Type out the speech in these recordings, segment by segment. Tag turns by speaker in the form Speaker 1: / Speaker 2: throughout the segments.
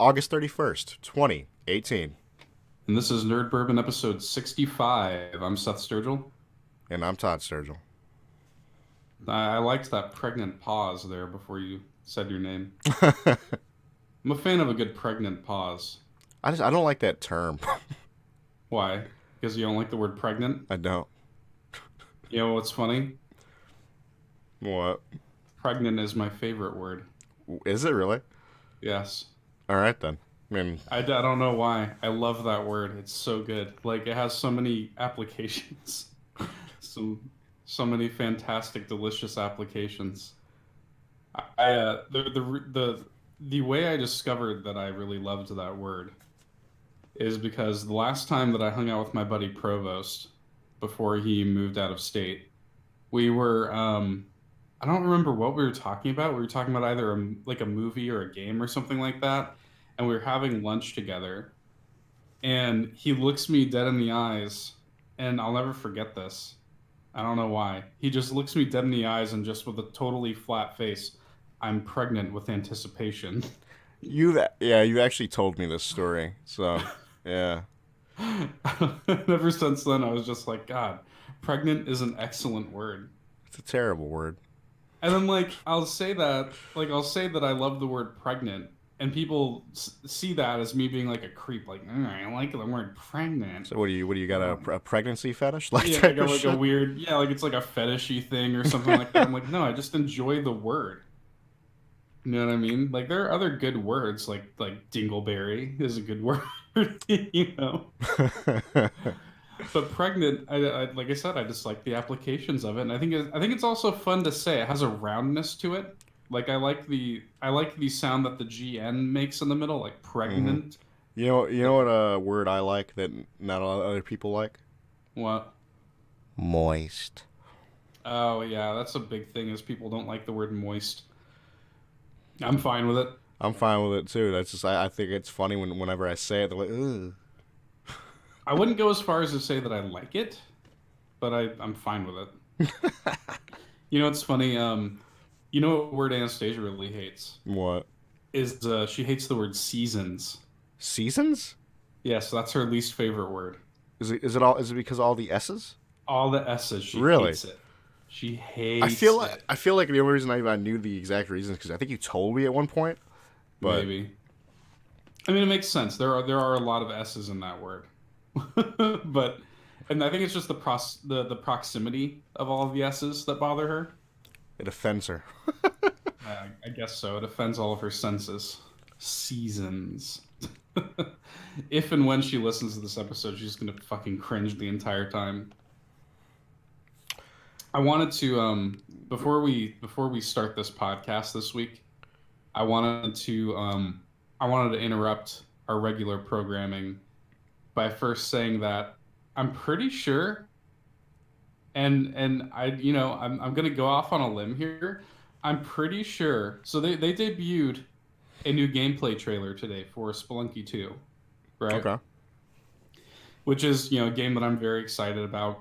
Speaker 1: August 31st, 2018.
Speaker 2: And this is Nerd Bourbon episode 65. I'm Seth Sturgill.
Speaker 1: And I'm Todd Sturgill.
Speaker 2: I liked that pregnant pause there before you said your name. I'm a fan of a good pregnant pause.
Speaker 1: I don't like that term.
Speaker 2: Why? Because you don't like the word pregnant?
Speaker 1: I don't.
Speaker 2: You know what's funny?
Speaker 1: What?
Speaker 2: Pregnant is my favorite word.
Speaker 1: Is it really?
Speaker 2: Yes.
Speaker 1: All right, then.
Speaker 2: I don't know why. I love that word. It's so good. Like, it has so many applications. So many fantastic, delicious applications. The way I discovered that I really loved that word is because the last time that I hung out with my buddy Provost before he moved out of state, we were I don't remember what we were talking about. We were talking about either a movie or a game or something like that, and we were having lunch together. And he looks me dead in the eyes, and I'll never forget this. I don't know why. He just looks me dead in the eyes and just with a totally flat face, I'm pregnant with anticipation.
Speaker 1: You've actually told me this story. So, yeah.
Speaker 2: Ever since then, I was just like, God, pregnant is an excellent word.
Speaker 1: It's a terrible word.
Speaker 2: And then, I'll say that I love the word pregnant, and people see that as me being like a creep, like, I like the word pregnant.
Speaker 1: So what do you got a pregnancy fetish? Like,
Speaker 2: yeah, I got like a weird, like it's like a fetishy thing or something like that. I'm like, no, I just enjoy the word. You know what I mean? Like, there are other good words, like dingleberry is a good word, you know. But pregnant, like I said, I just like the applications of it, and I think it's also fun to say. It has a roundness to it. Like, I like the sound that the GN makes in the middle, like pregnant.
Speaker 1: Mm-hmm. You know what word I like that not a lot of other people like?
Speaker 2: What?
Speaker 1: Moist.
Speaker 2: Oh yeah, that's a big thing. Is people don't like the word moist. I'm fine with it.
Speaker 1: I'm fine with it too. That's just I think it's funny whenever I say it, they're like, ugh.
Speaker 2: I wouldn't go as far as to say that I like it, but I'm fine with it. You know, it's funny. You know what word Anastasia really hates?
Speaker 1: What?
Speaker 2: Is she hates the word seasons.
Speaker 1: Seasons?
Speaker 2: Yes, that's her least favorite word.
Speaker 1: Is it because of all the S's?
Speaker 2: All the S's. She
Speaker 1: really?
Speaker 2: hates it. She hates it.
Speaker 1: I feel like the only reason I knew the exact reason is because I think you told me at one point. But
Speaker 2: maybe. I mean, it makes sense. There are a lot of S's in that word. And I think it's just the proximity of all of the S's that bother her.
Speaker 1: It offends her.
Speaker 2: I guess so. It offends all of her senses. Seasons. If and when she listens to this episode, she's gonna fucking cringe the entire time. I wanted to before we start this podcast this week, I wanted to interrupt our regular programming by first saying that I'm pretty sure, and I'm gonna go off on a limb here. I'm pretty sure. So they debuted a new gameplay trailer today for Spelunky 2, right?
Speaker 1: Okay.
Speaker 2: Which is, a game that I'm very excited about.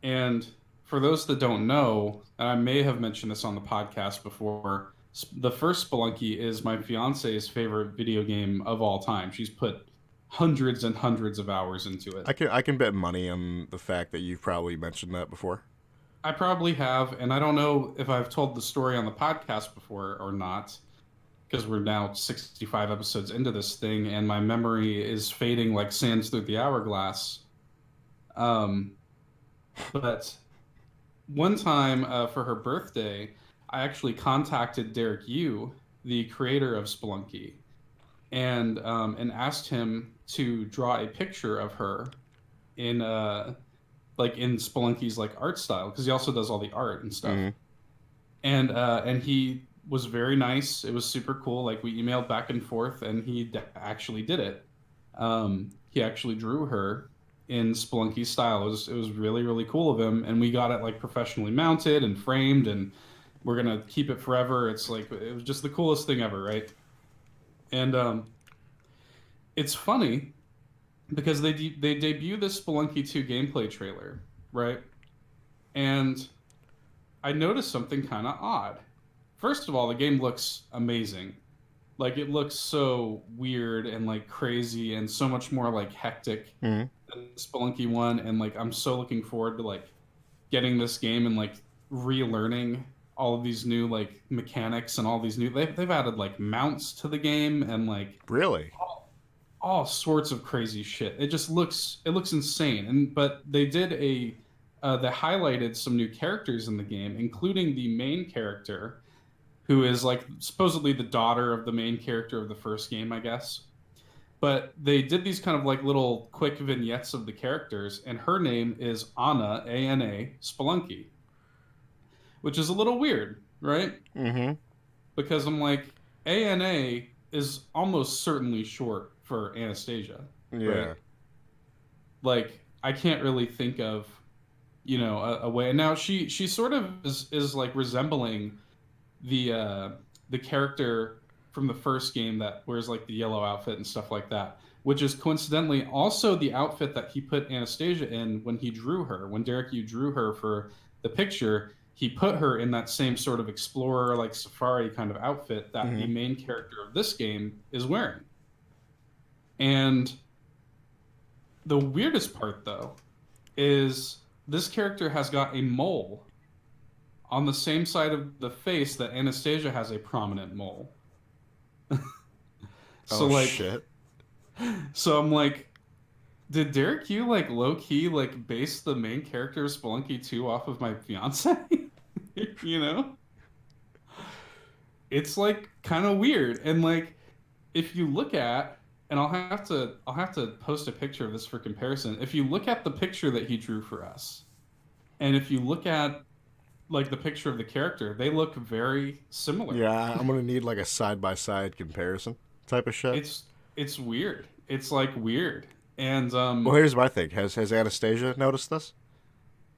Speaker 2: And for those that don't know, and I may have mentioned this on the podcast before, the first Spelunky is my fiance's favorite video game of all time. She's put hundreds and hundreds of hours into it.
Speaker 1: I can bet money on the fact that you've probably mentioned that before.
Speaker 2: I probably have, and I don't know if I've told the story on the podcast before or not, because we're now 65 episodes into this thing, and my memory is fading like sands through the hourglass. But one time for her birthday, I actually contacted Derek Yu, the creator of Spelunky, and asked him to draw a picture of her in in Spelunky's art style, because he also does all the art and stuff.
Speaker 1: Mm-hmm.
Speaker 2: And he was very nice. It was super cool. We emailed back and forth, and he actually did it. He actually drew her in Spelunky style. It was really, really cool of him, and we got it professionally mounted and framed, and we're gonna keep it forever. It was just the coolest thing ever, right? And it's funny because they debut this Spelunky 2 gameplay trailer, right? And I noticed something kind of odd. First of all, the game looks amazing. Like it looks so weird and like crazy and so much more like hectic
Speaker 1: Hmm.
Speaker 2: than the Spelunky one. And like I'm so looking forward to like getting this game and like relearning all of these new like mechanics and all these new they've added like mounts to the game and like
Speaker 1: Really?
Speaker 2: all sorts of crazy shit. It looks insane. And but they did a they highlighted some new characters in the game, including the main character, who is like supposedly the daughter of the main character of the first game, I guess. But they did these kind of like little quick vignettes of the characters, and her name is Anna, A-N-A, Spelunky, which is a little weird, right?
Speaker 1: Mm-hmm.
Speaker 2: Because I'm like, A-N-A is almost certainly short for Anastasia, right?
Speaker 1: Yeah.
Speaker 2: Like I can't really think of, a way. Now she sort of is like resembling the character from the first game that wears like the yellow outfit and stuff like that, which is coincidentally also the outfit that he put Anastasia in when he drew her. When Derek Yu drew her for the picture, he put her in that same sort of explorer like safari kind of outfit that the
Speaker 1: Mm-hmm.
Speaker 2: main character of this game is wearing. And the weirdest part though is this character has got a mole on the same side of the face that Anastasia has a prominent mole. So
Speaker 1: Oh
Speaker 2: like
Speaker 1: shit.
Speaker 2: so I'm like, did Derek Yu like low key like base the main character of Spelunky 2 off of my fiance? you know? It's like kind of weird. And like if you look at and I'll have to post a picture of this for comparison. If you look at the picture that he drew for us, and if you look at like the picture of the character, they look very similar.
Speaker 1: Yeah, I'm gonna need like a side by side comparison type of shit.
Speaker 2: It's it's weird. It's like weird. And
Speaker 1: Well, here's my thing. Has Anastasia noticed this?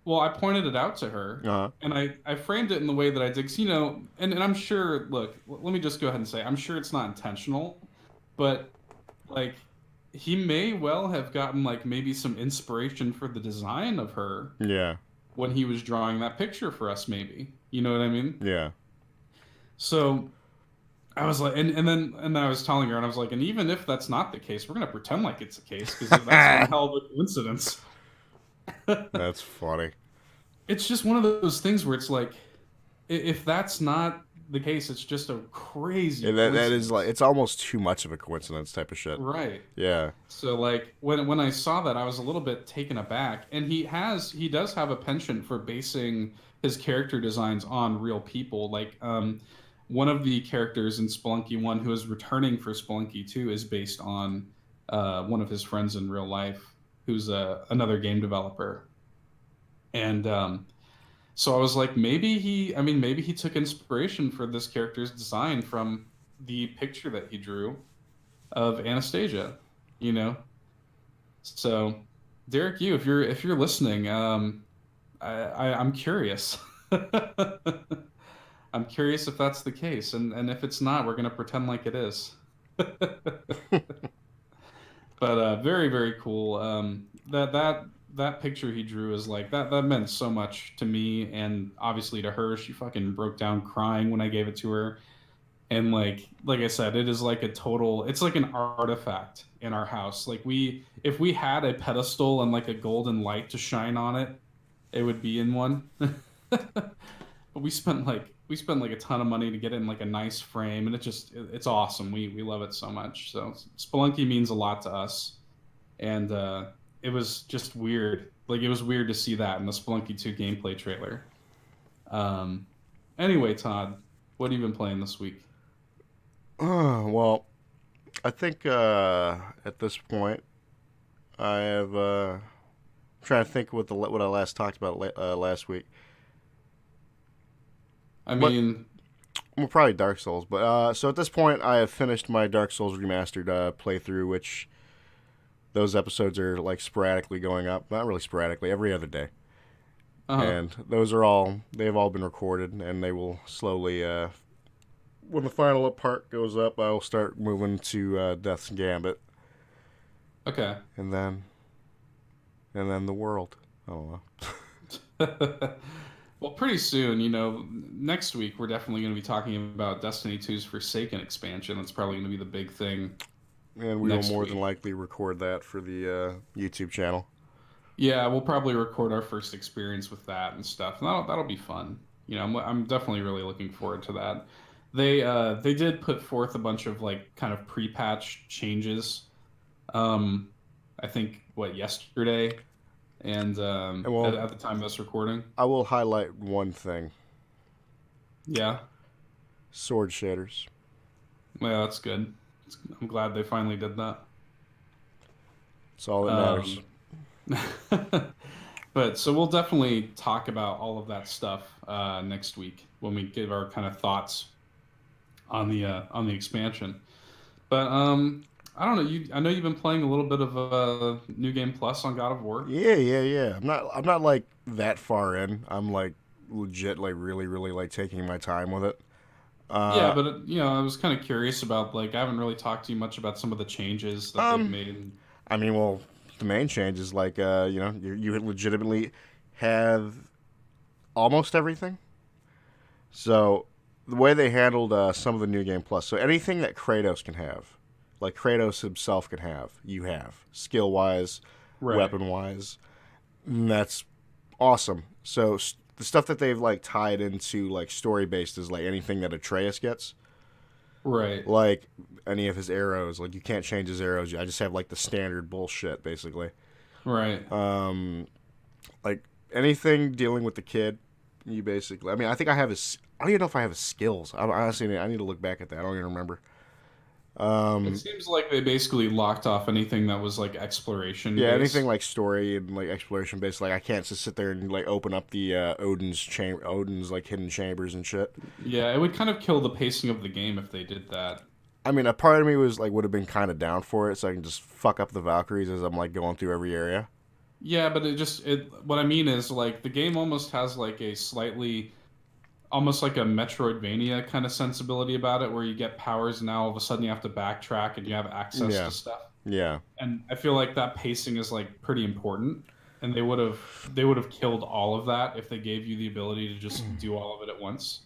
Speaker 2: well, I pointed it out to her,
Speaker 1: Uh-huh.
Speaker 2: and I framed it in the way that I did. 'Cause, and I'm sure. Look, let me just go ahead and say, I'm sure it's not intentional, but like he may well have gotten like maybe some inspiration for the design of her
Speaker 1: Yeah.
Speaker 2: when he was drawing that picture for us. Maybe you know what I mean.
Speaker 1: Yeah.
Speaker 2: So I was like, and I was telling her, and I was like, and even if that's not the case, we're gonna pretend like it's the case because that's one hell of a coincidence.
Speaker 1: That's funny.
Speaker 2: It's just one of those things where it's like, if that's not the case, it's just a crazy
Speaker 1: Yeah, that is
Speaker 2: coincidence.
Speaker 1: like it's almost too much of a coincidence type of shit.
Speaker 2: Right.
Speaker 1: Yeah.
Speaker 2: So like when I saw that, I was a little bit taken aback. And he does have a penchant for basing his character designs on real people. Like one of the characters in Spelunky 1 who is returning for Spelunky 2 is based on one of his friends in real life who's another game developer. And so I was like, maybe he took inspiration for this character's design from the picture that he drew of Anastasia, you know. So, Derek, if you're listening, I'm curious. I'm curious if that's the case, and if it's not, we're gonna pretend like it is. But very very cool. That picture he drew is like that meant so much to me and obviously to her. She fucking broke down crying when I gave it to her. And like I said, it is like a total it's like an artifact in our house. Like we if we had a pedestal and like a golden light to shine on it, it would be in one. But we spent like a ton of money to get it in like a nice frame, and it's awesome. We love it so much. So Spelunky means a lot to us, and it was just weird. Like it was weird to see that in the Spelunky 2 gameplay trailer. Um, anyway, Todd, what have you been playing this week?
Speaker 1: Well, I think at this point I have. I'm trying to think what I last talked about last week.
Speaker 2: I
Speaker 1: But
Speaker 2: mean,
Speaker 1: well, probably Dark Souls. But so at this point, I have finished my Dark Souls remastered playthrough, which those episodes are like sporadically going up. Not really sporadically, every other day.
Speaker 2: uh,
Speaker 1: And they've all been recorded, and they will slowly. When the final part goes up, I will start moving to Death's Gambit,
Speaker 2: okay.
Speaker 1: and then the world. I don't know.
Speaker 2: Well, pretty soon, next week we're definitely going to be talking about Destiny 2's Forsaken expansion. That's probably going to be the big thing
Speaker 1: And we will
Speaker 2: next
Speaker 1: more than
Speaker 2: week.
Speaker 1: likely record that for the YouTube channel.
Speaker 2: Yeah, we'll probably record our first experience with that and stuff. And that'll be fun. I'm definitely really looking forward to that. They did put forth a bunch of like kind of pre-patch changes. Um, I think yesterday and
Speaker 1: And
Speaker 2: at the time of this recording.
Speaker 1: I will highlight one thing:
Speaker 2: Yeah,
Speaker 1: sword shaders.
Speaker 2: well, that's good. I'm glad they finally did that.
Speaker 1: It's all that matters.
Speaker 2: Um, but so we'll definitely talk about all of that stuff next week when we give our kind of thoughts on the expansion. But I don't know. I know you've been playing a little bit of New Game Plus on God of War.
Speaker 1: Yeah. I'm not like that far in. I'm like legit, like really, really like taking my time with it.
Speaker 2: Yeah,
Speaker 1: Uh,
Speaker 2: but I was kind of curious about like I haven't really talked to you much about some of the changes that they've
Speaker 1: um,
Speaker 2: made.
Speaker 1: I mean, well, the main change is like, you legitimately have almost everything. So the way they handled some of the New Game Plus, so anything that Kratos can have, like Kratos himself can have, you have skill wise,
Speaker 2: Right,
Speaker 1: weapon wise. That's awesome. So the stuff that they've like tied into like story based is like anything that Atreus gets,
Speaker 2: right,
Speaker 1: like any of his arrows. Like you can't change his arrows. I just have like the standard bullshit basically.
Speaker 2: right.
Speaker 1: Um, like anything dealing with the kid, you basically. I mean, I think I have his. I don't even know if I have his skills. Honestly, I need to look back at that. I don't even remember.
Speaker 2: It
Speaker 1: Um,
Speaker 2: seems like they basically locked off anything that was like exploration
Speaker 1: yeah, anything
Speaker 2: based.
Speaker 1: like story and like exploration based. Like I can't just sit there and like open up the Odin's like hidden chambers and shit.
Speaker 2: Yeah, it would kind of kill the pacing of the game if they did that.
Speaker 1: I mean, a part of me was like would have been kind of down for it, so I can just fuck up the Valkyries as I'm like going through every area.
Speaker 2: Yeah, but what I mean is like the game almost has like a slightly almost like a Metroidvania kind of sensibility about it where you get powers and now all of a sudden you have to backtrack and you have access to
Speaker 1: Yeah,
Speaker 2: stuff.
Speaker 1: yeah,
Speaker 2: And I feel like that pacing is like pretty important. And they would have killed all of that if they gave you the ability to just do all of it at once.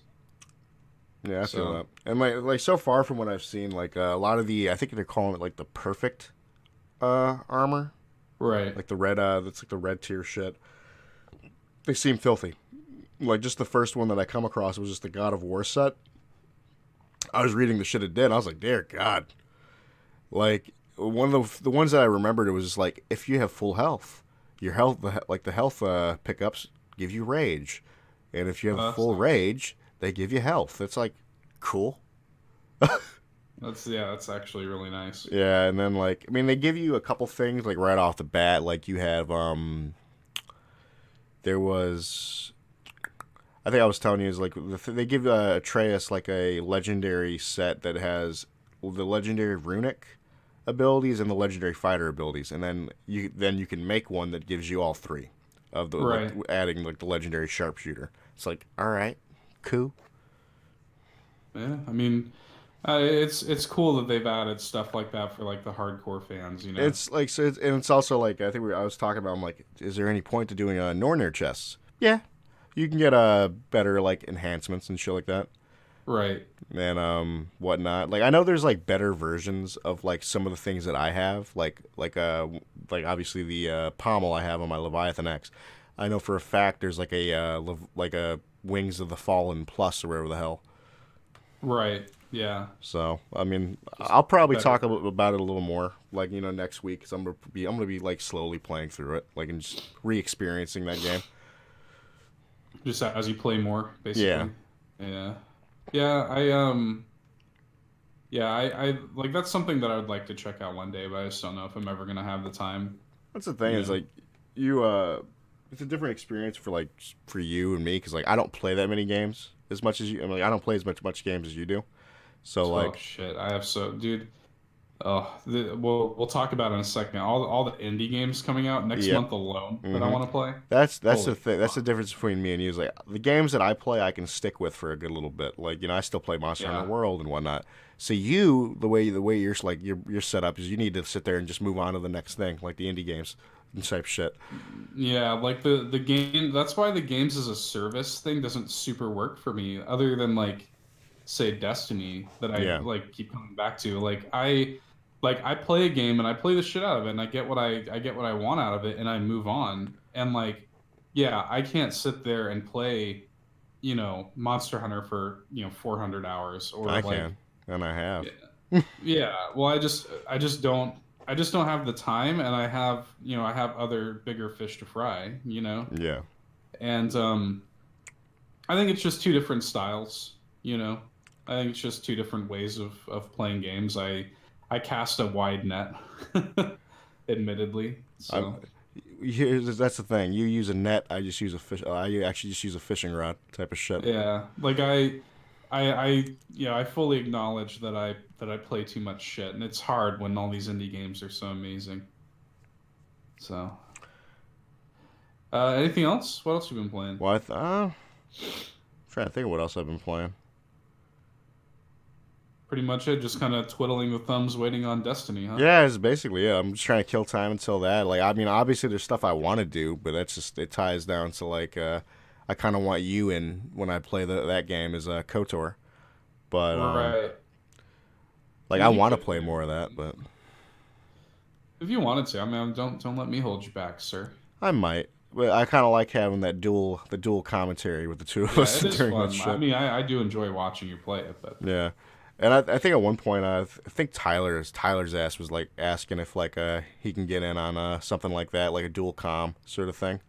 Speaker 1: yeah. I feel
Speaker 2: So,
Speaker 1: that. And like so far from what I've seen, like a lot of the I think they're calling it like the perfect armor,
Speaker 2: right.
Speaker 1: like the red that's like the red tier shit. They seem filthy. Like just the first one that I come across was just the God of War set. I was reading the shit it did. And I was like, dear God. Like one of the ones that I remembered, it was just like if you have full health, your health like the health pickups give you rage, and if you have
Speaker 2: Oh, that's
Speaker 1: full
Speaker 2: nice.
Speaker 1: rage, they give you health. It's like cool.
Speaker 2: That's actually really nice.
Speaker 1: Yeah, and then like I mean they give you a couple things like right off the bat. Like you have there was I think I was telling you is like they give Atreus like a legendary set that has the legendary runic abilities and the legendary fighter abilities, and then you can make one that gives you all three of the like
Speaker 2: Right.
Speaker 1: adding like the legendary sharpshooter. It's like all right, cool.
Speaker 2: Yeah. I mean, it's cool that they've added stuff like that for like the hardcore fans.
Speaker 1: It's like so, and it's also like I think I was talking about. I'm like, is there any point to doing Nornir chests? Yeah, you can get better like enhancements and shit like that.
Speaker 2: Right.
Speaker 1: And whatnot. Like I know there's like better versions of like some of the things that I have, like obviously the pommel I have on my Leviathan X. I know for a fact there's like a like a Wings of the Fallen Plus or whatever the hell.
Speaker 2: Right. Yeah.
Speaker 1: So I mean,
Speaker 2: Just
Speaker 1: I'll probably
Speaker 2: better.
Speaker 1: talk about it a little more, like next week, because I'm gonna be like slowly playing through it, like and just re-experiencing that game.
Speaker 2: Just as you play more,
Speaker 1: Yeah,
Speaker 2: basically. Yeah. Yeah, I like that's something that I would like to check out one day, but I just don't know if I'm ever gonna have the time,
Speaker 1: that's the thing
Speaker 2: you
Speaker 1: is
Speaker 2: know.
Speaker 1: like you it's a different experience for like for you and me because like I don't play that many games as much as you. I mean, I don't play as much games as you do. So
Speaker 2: Oh
Speaker 1: like,
Speaker 2: shit, I have so dude. Oh, we'll talk about it in a second. All the indie games coming out next
Speaker 1: yep.
Speaker 2: month alone that I
Speaker 1: hmm
Speaker 2: want to play.
Speaker 1: That's the
Speaker 2: Holy
Speaker 1: thing. That's the
Speaker 2: fuck.
Speaker 1: difference between me and you. Is like the games that I play, I can stick with for a good little bit. Like I still play Monster Hunter
Speaker 2: Yeah.
Speaker 1: World and whatnot. So the way you're like you're set up is you need to sit there and just move on to the next thing, like the indie games. type shit.
Speaker 2: Yeah, like the game. That's why the games as a service thing doesn't super work for me. Other than like, say, Destiny, that I
Speaker 1: Yeah,
Speaker 2: like keep coming back to. Like I play a game and I play the shit out of it, and I get what I want out of it, and I move on. And like, yeah, I can't sit there and play, Monster Hunter for 400 hours or
Speaker 1: I
Speaker 2: like,
Speaker 1: can, and I have.
Speaker 2: yeah, yeah. Well, I just don't have the time, and I have other bigger fish to fry.
Speaker 1: Yeah,
Speaker 2: And I think it's just two different styles, you know. I think it's just two different ways of playing games. I cast a wide net, admittedly.
Speaker 1: I.
Speaker 2: So
Speaker 1: That's the thing. You use a net. I just use a fish. I actually just use a fishing rod type of shit.
Speaker 2: yeah, like I fully acknowledge that I play too much shit, and it's hard when all these indie games are so amazing. So, anything else? What else have you been playing?
Speaker 1: Well, trying to think of what else I've been playing.
Speaker 2: Pretty much it. Just kind of twiddling the thumbs, waiting on Destiny, huh?
Speaker 1: Yeah, it's basically I'm just trying to kill time until that. Like, I mean, obviously there's stuff I want to do, but that's just it ties down to like I kind of want you in when I play that game is KOTOR, but
Speaker 2: Right.
Speaker 1: like
Speaker 2: Yeah,
Speaker 1: I
Speaker 2: you
Speaker 1: want to
Speaker 2: could
Speaker 1: play
Speaker 2: do
Speaker 1: more of that, but
Speaker 2: if you wanted to. I mean, don't let me hold you back, sir.
Speaker 1: I might. But I kind of like having the dual commentary with the two of
Speaker 2: Yeah,
Speaker 1: us
Speaker 2: it is
Speaker 1: during that
Speaker 2: fun. I
Speaker 1: shit.
Speaker 2: mean, I do enjoy watching you play it, but
Speaker 1: Yeah. And I think at one point I think Tyler's ass was like asking if like he can get in on something like that, like a dual com sort of thing.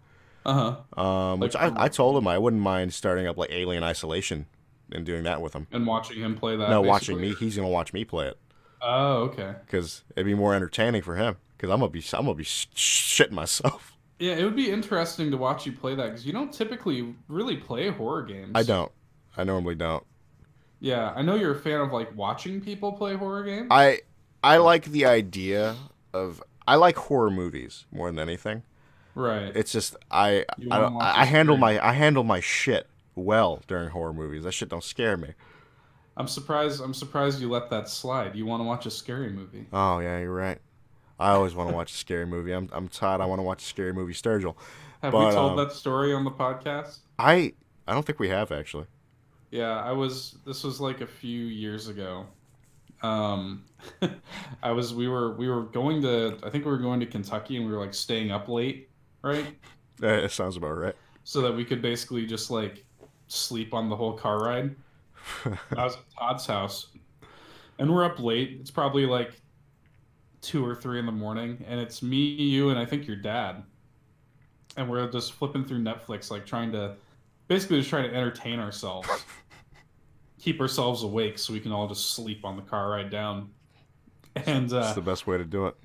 Speaker 2: like
Speaker 1: Which I told him I wouldn't mind starting up like Alien Isolation and doing that with him.
Speaker 2: and watching him play that.
Speaker 1: No, watching
Speaker 2: Basically.
Speaker 1: me, he's gonna watch me play it
Speaker 2: Oh, okay.
Speaker 1: because it'd be more entertaining for him. Because I'm gonna be shitting myself.
Speaker 2: Yeah, it would be interesting to watch you play that because you don't typically really play horror
Speaker 1: I
Speaker 2: games.
Speaker 1: don't. I normally don't.
Speaker 2: Yeah, I know you're a fan of like watching people play horror games.
Speaker 1: I like the idea of I like horror movies more than anything.
Speaker 2: Right.
Speaker 1: It's just
Speaker 2: You
Speaker 1: I
Speaker 2: want
Speaker 1: don't
Speaker 2: to watch a scary.
Speaker 1: I handle my shit well during horror movies. That shit don't scare me.
Speaker 2: I'm surprised. I'm surprised you let that slide. You want to watch a scary movie.
Speaker 1: Oh yeah, you're right. I always want to watch a scary movie. I'm Todd. I want to watch a scary movie, Sturgill.
Speaker 2: Have we
Speaker 1: But
Speaker 2: told that story on the podcast?
Speaker 1: I don't think we have actually.
Speaker 2: Yeah, this was like a few years ago. Um, we were going to, I think we were going to Kentucky, and we were like staying up late, right?
Speaker 1: It sounds about right.
Speaker 2: So that we could basically just like sleep on the whole car ride. I was at Todd's house, and we're up late. It's probably like 2 or 3 in the morning, and it's me, you, and I think your dad. And we're just flipping through Netflix, like basically just trying to entertain ourselves, keep ourselves awake, so we can all just sleep on the car ride down. And
Speaker 1: It's the best way to do it.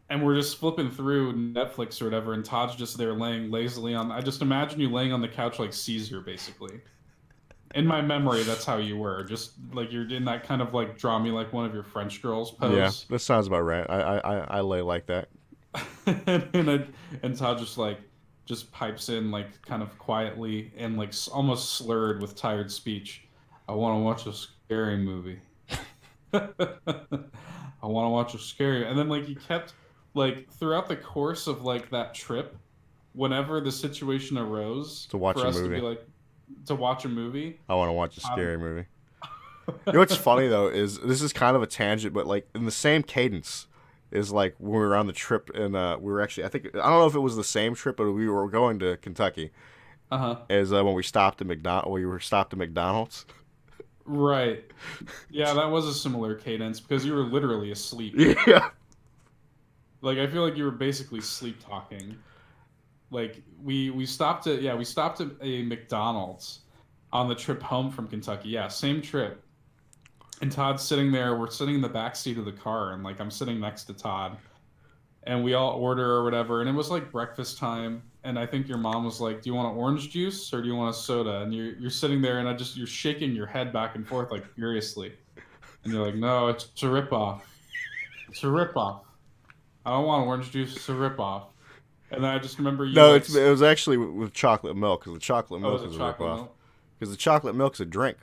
Speaker 2: and we're just flipping through Netflix or whatever, and Todd's just there laying lazily on. I just imagine you laying on the couch like Caesar, basically. In my memory, that's how you were. Just like you're in that kind of like draw me like one of your French girls
Speaker 1: Yeah,
Speaker 2: pose.
Speaker 1: that sounds about right. I lay like that.
Speaker 2: and Todd just pipes in like kind of quietly and like almost slurred with tired speech. I want to watch a scary movie. I want to watch a scary. And then like he kept like throughout the course of like that trip, whenever the situation arose
Speaker 1: To watch
Speaker 2: for
Speaker 1: a
Speaker 2: us to
Speaker 1: movie.
Speaker 2: be like to watch a movie.
Speaker 1: I want to watch a
Speaker 2: Um,
Speaker 1: scary movie. You know what's funny though is this is kind of a tangent, but like in the same cadence is like when we were on the trip and we were actually I don't know if it was the same trip, but we were going to Kentucky.
Speaker 2: Uh-huh.
Speaker 1: Is when we stopped at McDonald's.
Speaker 2: Right. Yeah, that was a similar cadence because you were literally asleep.
Speaker 1: Yeah.
Speaker 2: Like I feel like you were basically sleep talking. Like we stopped at a McDonald's on the trip home from Kentucky. Yeah, same trip. And Todd's sitting there. We're sitting in the back seat of the car, and like I'm sitting next to Todd, and we all order or whatever. And it was like breakfast time, and I think your mom was like, "Do you want an orange juice or do you want a soda?" And you're sitting there, and you're shaking your head back and forth like furiously, and you're like, "No, it's a ripoff. It's a ripoff. I don't want orange juice. It's a ripoff." And then I just remember you.
Speaker 1: No,
Speaker 2: like,
Speaker 1: it was actually with chocolate milk because the chocolate
Speaker 2: oh,
Speaker 1: milk
Speaker 2: is it
Speaker 1: is a
Speaker 2: chocolate
Speaker 1: ripoff.
Speaker 2: milk?
Speaker 1: Because the chocolate milk's a drink.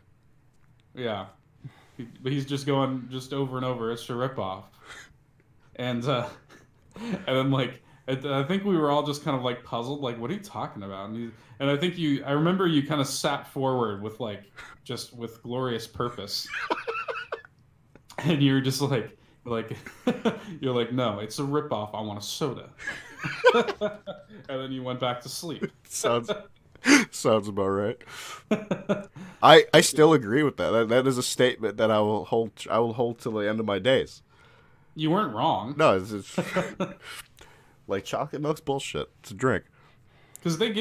Speaker 2: Yeah. But he's just going just over and over. It's a ripoff. And and then like I think we were all just kind of like puzzled, like, what are you talking about? And I think I remember you kind of sat forward with like, just with glorious purpose. And you're just like, you're like, no, it's a ripoff. I want a soda. And then you went back to sleep.
Speaker 1: Sounds sounds about right. I still agree with that. That is a statement that I will hold till the end of my days.
Speaker 2: You weren't wrong.
Speaker 1: No, it's like chocolate milk's bullshit. It's a drink.
Speaker 2: Because they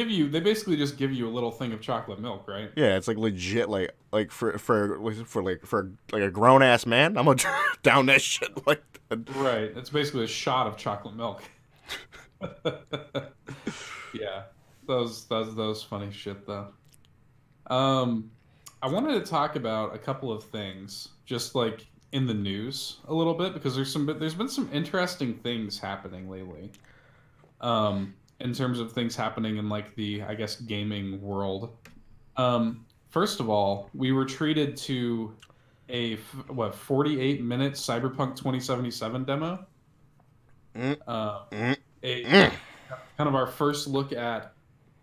Speaker 2: basically just give you a little thing of chocolate milk, right?
Speaker 1: Yeah, it's like legit, like for a grown ass man, I'm gonna down that shit like that.
Speaker 2: Right. It's basically a shot of chocolate milk. Yeah. Those funny shit though. I wanted to talk about a couple of things, just like in the news a little bit, because there's been some interesting things happening lately. In terms of things happening in like the, I guess, gaming world. First of all, we were treated to a 48-minute Cyberpunk 2077 demo. A kind of our first look at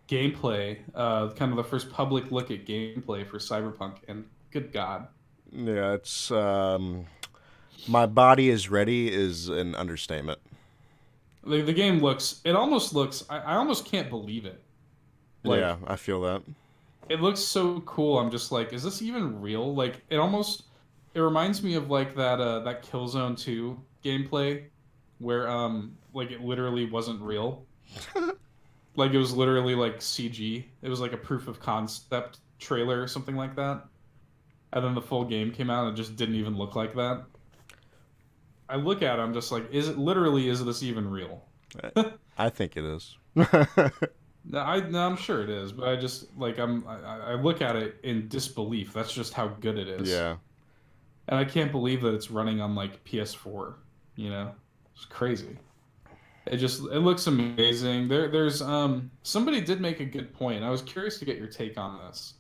Speaker 2: gameplay, kind of the first public look at gameplay for Cyberpunk, and good God.
Speaker 1: Yeah, it's my body is ready is an understatement.
Speaker 2: The game it almost looks, I almost can't believe it. Like,
Speaker 1: Yeah, I feel that.
Speaker 2: it looks so cool. I'm just like, is this even real? Like, it reminds me of like that Killzone 2 gameplay where like it literally wasn't real. Like it was literally like CG. It was like a proof of concept trailer or something like that. And then the full game came out and it just didn't even look like that. I look at it, I'm just like, is this even real?
Speaker 1: I think it is.
Speaker 2: No, I'm sure it is, but I just like I look at it in disbelief. That's just how good it is.
Speaker 1: Yeah.
Speaker 2: And I can't believe that it's running on like PS4, you know? It's crazy. It looks amazing. There's somebody did make a good point. I was curious to get your take on this.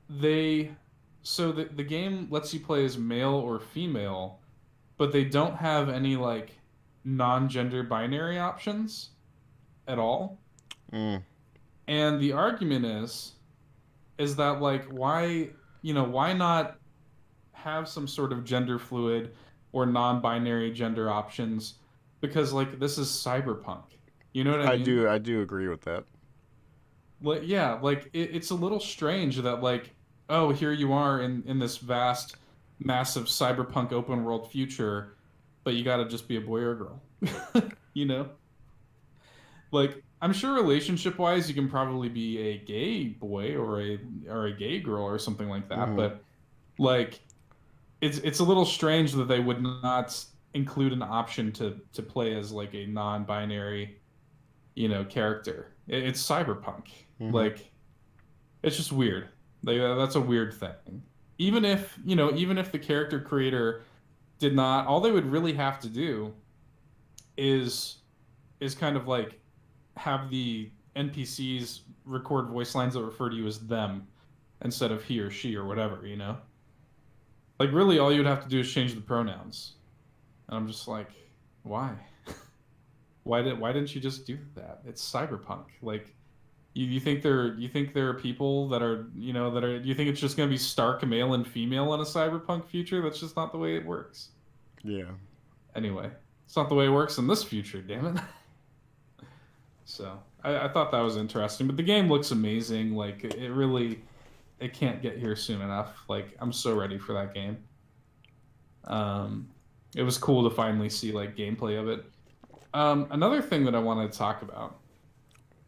Speaker 2: They so the game lets you play as male or female, but they don't have any like non-gender binary options at all.
Speaker 1: Mm.
Speaker 2: And the argument is that like why not have some sort of gender fluid or non-binary gender options, because like this is cyberpunk. You know what I mean?
Speaker 1: I do agree with that.
Speaker 2: Like yeah, like it's a little strange that like, oh, here you are in this vast massive cyberpunk open world future, but you got to just be a boy or a girl. You know? Like I'm sure relationship wise you can probably be a gay boy or a gay girl or something like that,
Speaker 1: Mhm.
Speaker 2: but like it's a little strange that they would not include an option to play as like a non-binary, character. It's cyberpunk.
Speaker 1: Mhm.
Speaker 2: Like it's just weird. Like that's a weird thing. Even if the character creator did not, all they would really have to do is kind of like have the NPCs record voice lines that refer to you as them instead of he or she or whatever, Like really all you'd have to do is change the pronouns. And I'm just like, why? Why didn't you just do that? It's cyberpunk. Like you think there are people that are, you think it's just going to be stark male and female in a cyberpunk future? That's just not the way it works.
Speaker 1: Yeah.
Speaker 2: Anyway, it's not the way it works in this future, damn it. So I thought that was interesting, but the game looks amazing. Like it can't get here soon enough. Like I'm so ready for that game. It was cool to finally see like gameplay of it. Another thing that I wanted to talk about.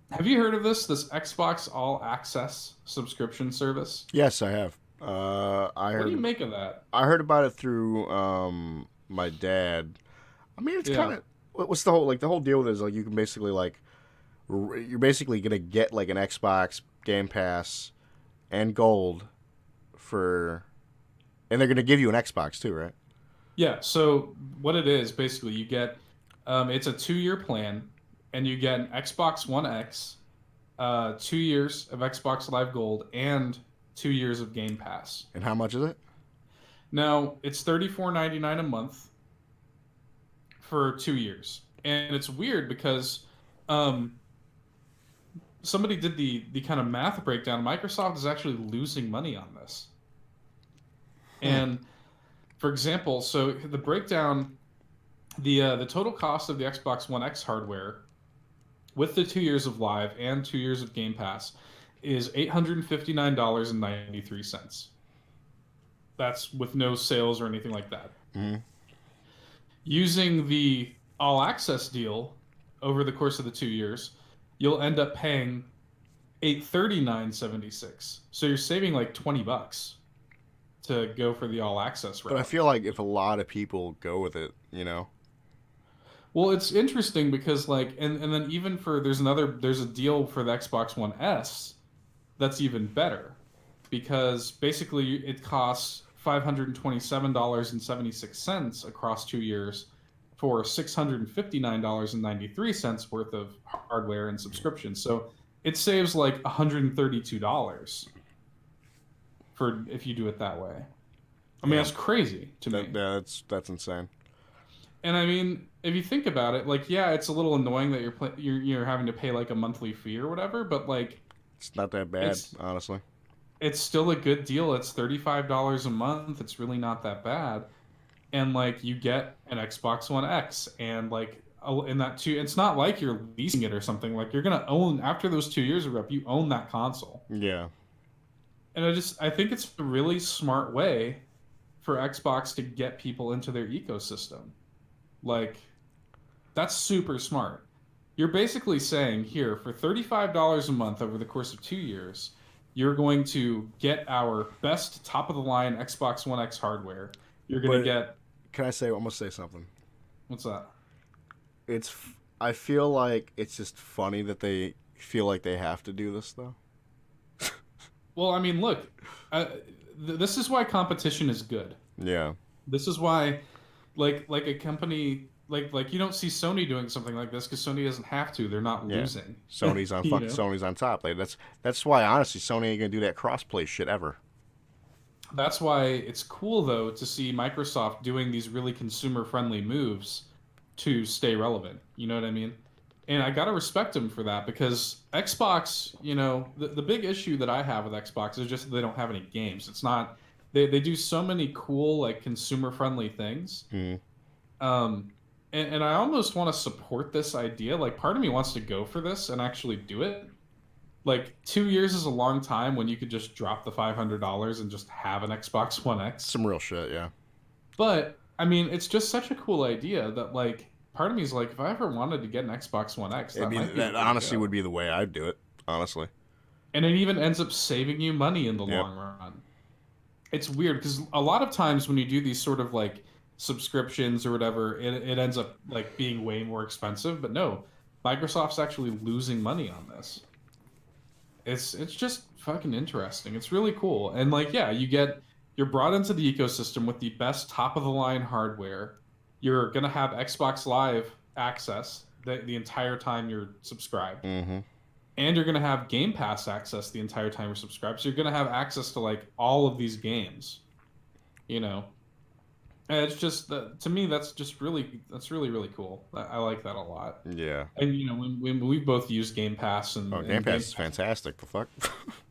Speaker 2: Have you heard of this Xbox All Access subscription service?
Speaker 1: Yes, I have.
Speaker 2: What do you make of that?
Speaker 1: I heard about it through my dad. I mean, it's kind of what's the whole deal with it is like you can basically like you're basically gonna get like an Xbox Game Pass and Gold and they're gonna give you an Xbox too, right?
Speaker 2: Yeah. So what it is basically, you get it's a 2-year plan, and you get an Xbox One X, 2 years of Xbox Live Gold, and 2 years of Game Pass.
Speaker 1: And how much is it?
Speaker 2: Now it's $34.99 a month for 2 years, And it's weird because um, somebody did the kind of math breakdown. Microsoft is actually losing money on this. And for example, so the breakdown, the total cost of the Xbox One X hardware with the 2 years of live and 2 years of Game Pass is $859.93. That's with no sales or anything like that.
Speaker 1: Mm-hmm.
Speaker 2: Using the all access deal over the course of the 2 years, you'll end up paying $839.76. So you're saving like $20 to go for the all access route.
Speaker 1: But I feel like if a lot of people go with it, you know.
Speaker 2: Well, it's interesting because like and then even for there's a deal for the Xbox One S that's even better because basically it costs $527.76 across 2 years for $659.93 worth of hardware and subscription. So it saves like $132 for if you do it that way. I mean, that's crazy to me.
Speaker 1: Yeah, that's insane.
Speaker 2: And I mean, if you think about it, like, yeah, it's a little annoying that you're having to pay like a monthly fee or whatever, but like,
Speaker 1: it's not that bad, honestly.
Speaker 2: It's still a good deal. It's $35 a month. It's really not that bad, and like you get an Xbox One X, and like in that too, it's not like you're leasing it or something. Like you're gonna own after those 2 years are up, you own that console.
Speaker 1: Yeah.
Speaker 2: And I think it's a really smart way for Xbox to get people into their ecosystem. Like, that's super smart. You're basically saying, here, for $35 a month over the course of 2 years, you're going to get our best top-of-the-line Xbox One X hardware. You're going to get...
Speaker 1: Can I say, almost say something?
Speaker 2: What's that?
Speaker 1: I feel like it's just funny that they feel like they have to do this, though.
Speaker 2: Well, I mean, look, this is why competition is good.
Speaker 1: Yeah.
Speaker 2: This is why, like a company like you don't see Sony doing something like this because Sony doesn't have to. They're not losing.
Speaker 1: Sony's on Sony's on top. Like that's why honestly Sony ain't gonna do that crossplay shit ever.
Speaker 2: That's why it's cool though to see Microsoft doing these really consumer friendly moves to stay relevant. You know what I mean? And I gotta respect them for that because Xbox, you know, the big issue that I have with Xbox is just that they don't have any games. It's not they do so many cool like consumer friendly things. And I almost want to support this idea. Like part of me wants to go for this and actually do it. Like 2 years is a long time when you could just drop the $500 and just have an Xbox One X.
Speaker 1: Some real shit, yeah.
Speaker 2: But I mean, it's just such a cool idea that like part of me is like, if I ever wanted to get an Xbox One X,
Speaker 1: that honestly would be the way I'd do it, honestly.
Speaker 2: And it even ends up saving you money in the long run. It's weird because a lot of times when you do these sort of like subscriptions or whatever, it ends up like being way more expensive. But no, Microsoft's actually losing money on this. It's just fucking interesting. It's really cool. And like, yeah, you're brought into the ecosystem with the best top of the line hardware. You're gonna have Xbox Live access the entire time you're subscribed.
Speaker 1: Mm-hmm.
Speaker 2: And you're gonna have Game Pass access the entire time you're subscribed. So you're gonna have access to like all of these games. You know. And it's just to me that's really really cool. I like that a lot.
Speaker 1: Yeah.
Speaker 2: And you know when we both use Game Pass and
Speaker 1: Game Pass is fantastic. The fuck.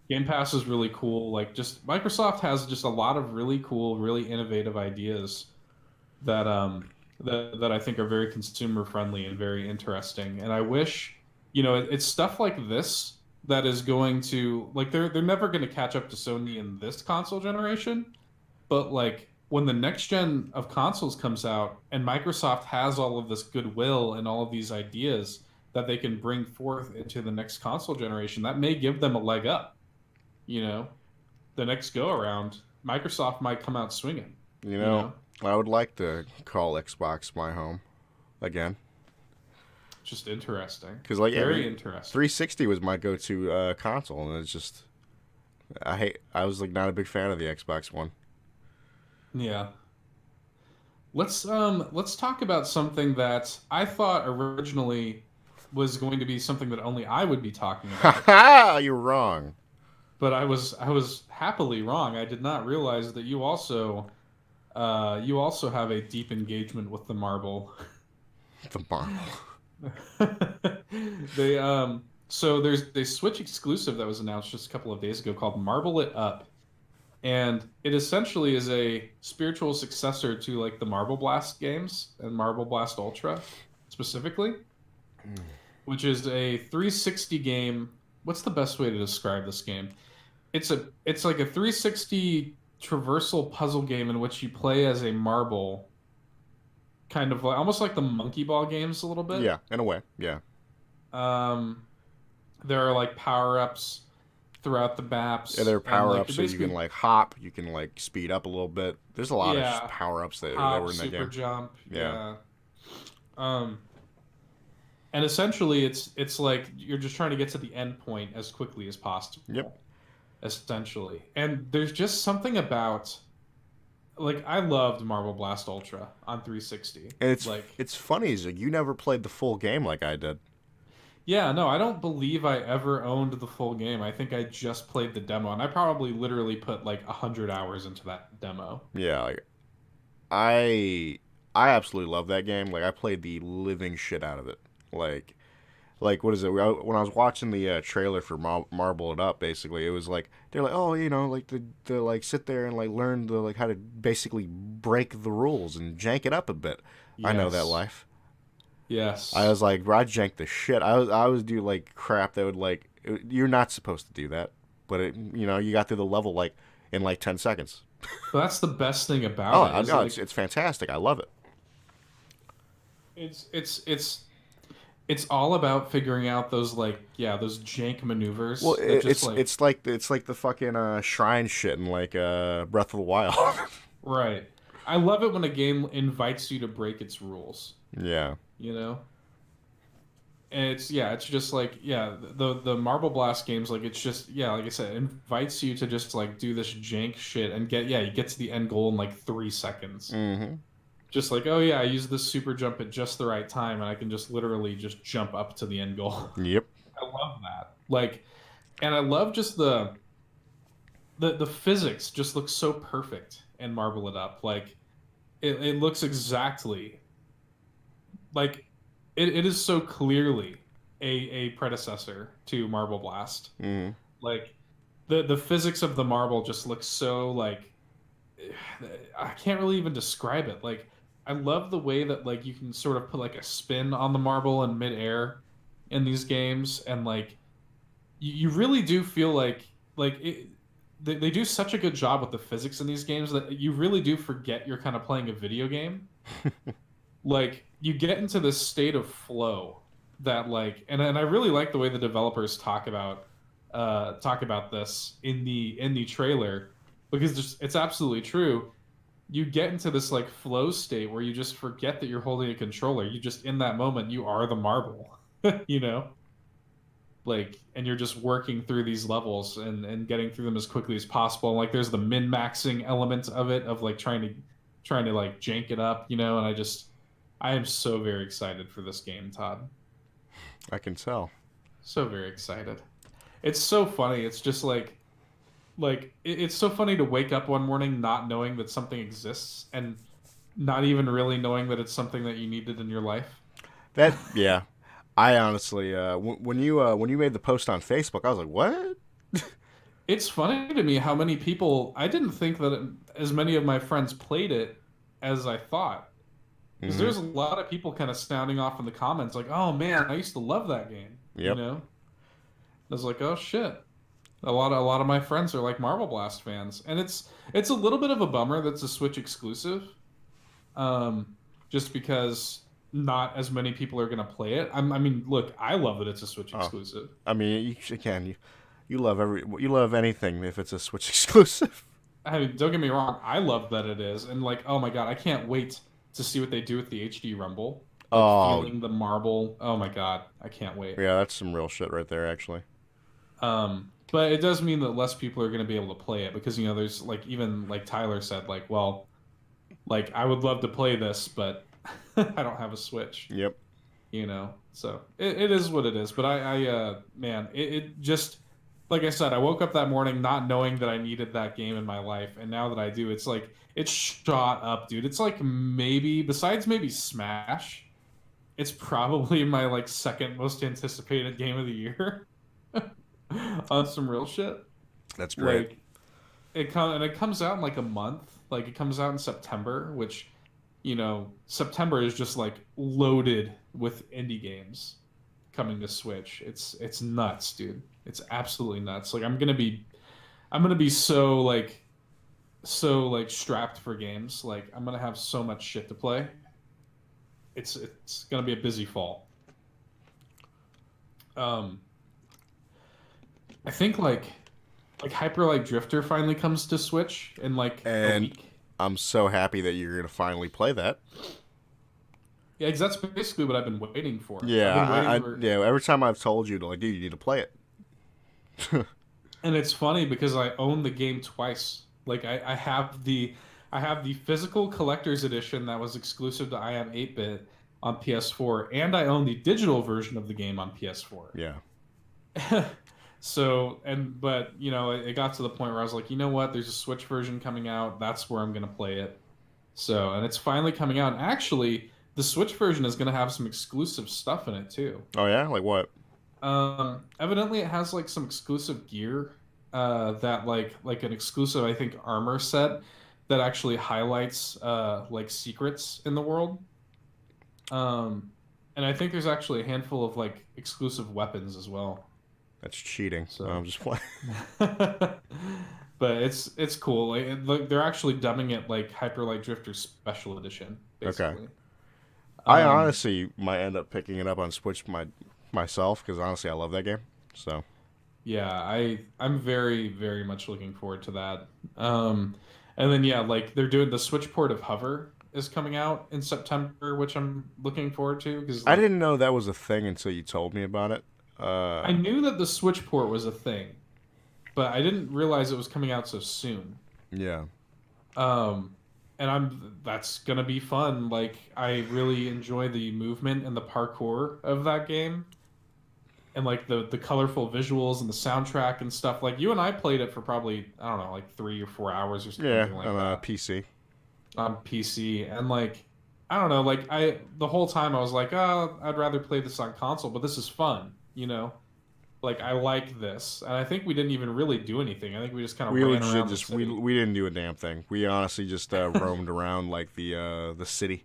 Speaker 2: Game Pass is really cool. Like just Microsoft has just a lot of really cool, really innovative ideas that that I think are very consumer friendly and very interesting. And I wish, you know, it's stuff like this that is going to like they're never going to catch up to Sony in this console generation, but like when the next gen of consoles comes out and Microsoft has all of this goodwill and all of these ideas that they can bring forth into the next console generation, that may give them a leg up. You know, the next go around, Microsoft might come out swinging.
Speaker 1: You know, I would like to call Xbox my home again.
Speaker 2: Just interesting.
Speaker 1: Because like
Speaker 2: very interesting.
Speaker 1: 360 was my go-to console, and it's just I was like not a big fan of the Xbox One.
Speaker 2: Yeah. Let's talk about something that I thought originally was going to be something that only I would be talking about.
Speaker 1: Ha! You're wrong.
Speaker 2: But I was happily wrong. I did not realize that you also have a deep engagement with the marble.
Speaker 1: The marble.
Speaker 2: They so there's a Switch exclusive that was announced just a couple of days ago called Marble It Up. And it essentially is a spiritual successor to like the Marble Blast games and Marble Blast Ultra specifically, which is a 360 game. What's the best way to describe this game? It's like a 360 traversal puzzle game in which you play as a marble, kind of like almost like the monkey ball games a little bit.
Speaker 1: Yeah, in a way. Yeah.
Speaker 2: Um, there are like power-ups throughout the maps.
Speaker 1: Yeah, there are
Speaker 2: and
Speaker 1: power
Speaker 2: like
Speaker 1: ups
Speaker 2: you're
Speaker 1: so you
Speaker 2: basically
Speaker 1: can like hop, you can like speed up a little bit. There's a lot of
Speaker 2: yeah,
Speaker 1: power ups that
Speaker 2: hop,
Speaker 1: were in that
Speaker 2: super
Speaker 1: game.
Speaker 2: jump,
Speaker 1: Yeah.
Speaker 2: yeah. Um, and essentially it's like you're just trying to get to the end point as quickly as possible.
Speaker 1: Yep.
Speaker 2: Essentially. And there's just something about like I loved Marble Blast Ultra on 360.
Speaker 1: And it's
Speaker 2: Like
Speaker 1: it's funny is that you never played the full game like I did.
Speaker 2: yeah, no, I don't believe I ever owned the full game. I think I just played the demo, and I probably literally put like 100 hours into that demo.
Speaker 1: Yeah, like I absolutely love that game. Like I played the living shit out of it. Like what is it? When I was watching the trailer for Marble It Up, basically it was like they're like, oh, you know, like the like sit there and like learn the like how to basically break the rules and jank it up a bit. I know that
Speaker 2: Yes.
Speaker 1: life.
Speaker 2: Yes.
Speaker 1: I was like, bro, I janked the shit. I was do like crap that would like you're not supposed to do that, but you got through the level like in like 10 seconds.
Speaker 2: But that's the best thing
Speaker 1: Oh,
Speaker 2: about it is
Speaker 1: no,
Speaker 2: like
Speaker 1: it's fantastic. I love it.
Speaker 2: it's all about figuring out those like yeah, those jank maneuvers
Speaker 1: Well,
Speaker 2: that just
Speaker 1: it's
Speaker 2: like
Speaker 1: it's like the fucking shrine shit in like Breath of the Wild.
Speaker 2: right. I love it when a game invites you to break its rules,
Speaker 1: Yeah.
Speaker 2: you know? And it's just like yeah, the Marble Blast games like it's just yeah, like I said, it invites you to just like do this jank shit and you get to the end goal in like 3 seconds.
Speaker 1: Mm-hmm.
Speaker 2: Just like, oh yeah, I use this super jump at just the right time, and I can just literally just jump up to the end goal.
Speaker 1: Yep.
Speaker 2: I love that. Like, and I love just the physics just looks so perfect in Marble It Up. Like, it looks exactly like it is so clearly a predecessor to Marble Blast.
Speaker 1: Mm-hmm.
Speaker 2: Like, the physics of the marble just looks so like I can't really even describe it. Like I love the way that like you can sort of put like a spin on the marble in midair in these games, and like you really do feel like it, they do such a good job with the physics in these games that you really do forget you're kind of playing a video game. Like you get into this state of flow that like, and I really like the way the developers talk about this in the trailer because it's absolutely true. You get into this like flow state where you just forget that you're holding a controller. You just in that moment you are the marble, you know, like, and you're just working through these levels and getting through them as quickly as possible. And, like there's the min maxing element of it of like trying to like jank it up, you know. And I am so very excited for this game, Todd.
Speaker 1: I can tell.
Speaker 2: So very excited. It's so funny. It's just it's so funny to wake up one morning not knowing that something exists and not even really knowing that it's something that you needed in your life.
Speaker 1: That yeah. I honestly when you made the post on Facebook, I was like, "What?"
Speaker 2: It's funny to me how many people I didn't think that as many of my friends played it as I thought. Because
Speaker 1: Mm-hmm.
Speaker 2: there's a lot of people kind of sounding off in the comments like, "Oh man, I used to love that game."
Speaker 1: Yep.
Speaker 2: You know? I was like, "Oh shit." A lot of my friends are like Marble Blast fans, and it's a little bit of a bummer that's a Switch exclusive, just because not as many people are gonna play it. I mean, look, I love that it's a Switch exclusive.
Speaker 1: I mean, you love anything if it's a Switch exclusive.
Speaker 2: I mean, don't get me wrong, I love that it is, and like, oh my god, I can't wait to see what they do with the HD Rumble. Like,
Speaker 1: Oh,
Speaker 2: feeling the marble. Oh my god, I can't wait.
Speaker 1: yeah, that's some real shit right there, actually.
Speaker 2: But it does mean that less people are going to be able to play it because, you know, there's like, even like Tyler said, like, well, like I would love to play this, but I don't have a Switch,
Speaker 1: Yep.
Speaker 2: you know? So it is what it is. But man, it just, like I said, I woke up that morning not knowing that I needed that game in my life. And now that I do, it's like, it's shot up, dude. It's like maybe, besides maybe Smash, it's probably my like second most anticipated game of the year. On some real shit.
Speaker 1: That's great.
Speaker 2: Like it comes out in like a month. Like it comes out in September, which September is just like loaded with indie games coming to Switch. It's nuts, dude. It's absolutely nuts. Like I'm gonna be so strapped for games. Like I'm gonna have so much shit to play. It's gonna be a busy fall. Um, I think like Hyper Light Drifter finally comes to Switch in like a
Speaker 1: And
Speaker 2: week.
Speaker 1: I'm so happy that you're gonna finally play that.
Speaker 2: Yeah, 'cause that's basically what I've been waiting for. I've
Speaker 1: Yeah,
Speaker 2: been waiting
Speaker 1: I
Speaker 2: for,
Speaker 1: yeah. Every time I've told you to like, dude, you need to play it.
Speaker 2: and it's funny because I own the game twice. Like I have the physical collector's edition that was exclusive to I Am 8-bit on PS4, and I own the digital version of the game on PS4.
Speaker 1: Yeah,
Speaker 2: So, but it got to the point where I was like, you know what? There's a Switch version coming out. That's where I'm gonna play it. So, and it's finally coming out. And actually, the Switch version is gonna have some exclusive stuff in it too.
Speaker 1: oh yeah, like what?
Speaker 2: Evidently, it has like some exclusive gear. That like an exclusive, I think, armor set that actually highlights like secrets in the world. And I think there's actually a handful of like exclusive weapons as well.
Speaker 1: That's cheating.
Speaker 2: So,
Speaker 1: I'm just playing.
Speaker 2: but it's cool. Like they're actually dubbing it like Hyper Light Drifter Special Edition,
Speaker 1: Okay.
Speaker 2: basically.
Speaker 1: I
Speaker 2: Um,
Speaker 1: honestly might end up picking it up on Switch myself because honestly I love that game. So
Speaker 2: yeah, I'm very very much looking forward to that. And then yeah, like they're doing the Switch port of Hover is coming out in September, which I'm looking forward to because
Speaker 1: I
Speaker 2: like
Speaker 1: didn't know that was a thing until you told me about it.
Speaker 2: I knew that the Switch port was a thing, but I didn't realize it was coming out so soon.
Speaker 1: Yeah.
Speaker 2: Um, and that's gonna be fun. Like I really enjoy the movement and the parkour of that game, and like the colorful visuals and the soundtrack and stuff. Like you and I played it for probably I don't know like 3 or 4 hours or
Speaker 1: Yeah,
Speaker 2: something like
Speaker 1: on
Speaker 2: that
Speaker 1: PC.
Speaker 2: on PC, and like I don't know, like the whole time I was like, oh, I'd rather play this on console, but this is fun, you know. Like I like this, and I think we didn't even really do anything. I think we just kind of
Speaker 1: We
Speaker 2: ran
Speaker 1: legit
Speaker 2: around the
Speaker 1: just we
Speaker 2: city.
Speaker 1: we didn't do a damn thing. We honestly just roamed around like the city.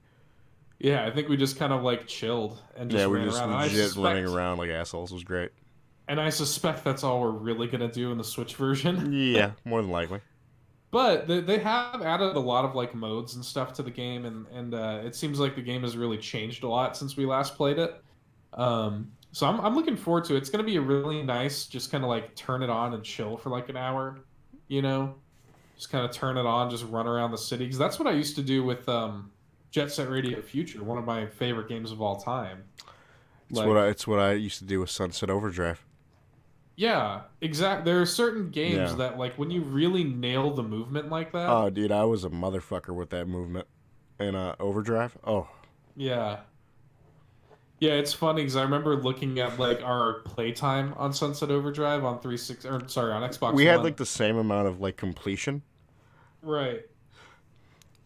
Speaker 2: Yeah, I think we just kind of like chilled and just
Speaker 1: Yeah, we were
Speaker 2: ran
Speaker 1: just
Speaker 2: around.
Speaker 1: legit running around like assholes. It was great.
Speaker 2: And I suspect that's all we're really gonna do in the Switch version.
Speaker 1: Yeah, more than likely.
Speaker 2: But they have added a lot of like modes and stuff to the game, and it seems like the game has really changed a lot since we last played it. So I'm looking forward to it. It's gonna be a really nice, just kind of like turn it on and chill for like an hour, you know, just kind of turn it on, just run around the city. Because that's what I used to do with Jet Set Radio Future, one of my favorite games of all time. Like,
Speaker 1: It's what I used to do with Sunset Overdrive.
Speaker 2: yeah, exact. There are certain games
Speaker 1: Yeah.
Speaker 2: that like when you really nail the movement like that.
Speaker 1: Oh, dude, I was a motherfucker with that movement in Overdrive. Oh,
Speaker 2: Yeah. Yeah, it's funny because I remember looking at like our playtime on Sunset Overdrive on 360 or sorry, on Xbox
Speaker 1: we had
Speaker 2: One.
Speaker 1: like the same amount of like completion,
Speaker 2: Right.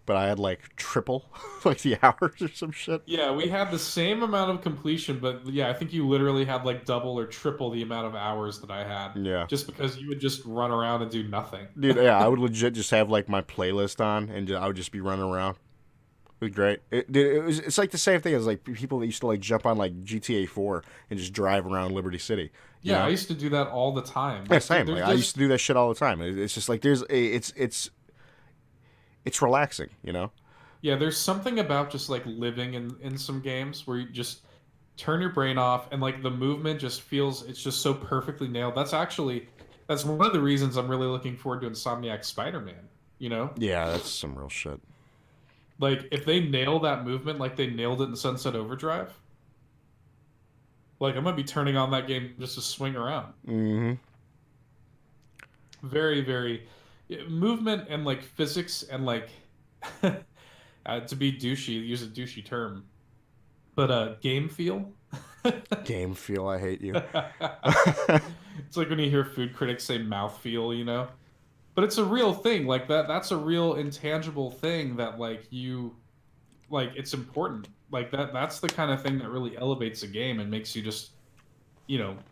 Speaker 1: but I had like triple like the hours or some shit.
Speaker 2: Yeah, we had the same amount of completion, but yeah, I think you literally had like double or triple the amount of hours that I had.
Speaker 1: Yeah.
Speaker 2: Just because you would just run around and do nothing.
Speaker 1: Dude, yeah, I would legit just have like my playlist on, and I would just be running around. It was great. It's like the same thing as like people that used to like jump on like GTA 4 and just drive around Liberty City. You
Speaker 2: Yeah,
Speaker 1: know?
Speaker 2: I used to do that all the time.
Speaker 1: Yeah, same.
Speaker 2: There's
Speaker 1: Like, I used to do that shit all the time. It's just like it's relaxing, you know.
Speaker 2: Yeah, there's something about just like living in some games where you just turn your brain off and like the movement just feels it's just so perfectly nailed. That's one of the reasons I'm really looking forward to Insomniac Spider-Man, you know?
Speaker 1: Yeah, that's some real shit.
Speaker 2: Like if they nail that movement like they nailed it in Sunset Overdrive, like I'm gonna be turning on that game just to swing around.
Speaker 1: Mm-hmm.
Speaker 2: Very, very movement and like physics and like to be douchey, use a douchey term, but game feel.
Speaker 1: Game feel. I hate you.
Speaker 2: It's like when you hear food critics say mouth feel, you know? But it's a real thing. Like that's a real intangible thing that like like it's important. Like that's the kind of thing that really elevates a game and makes you just,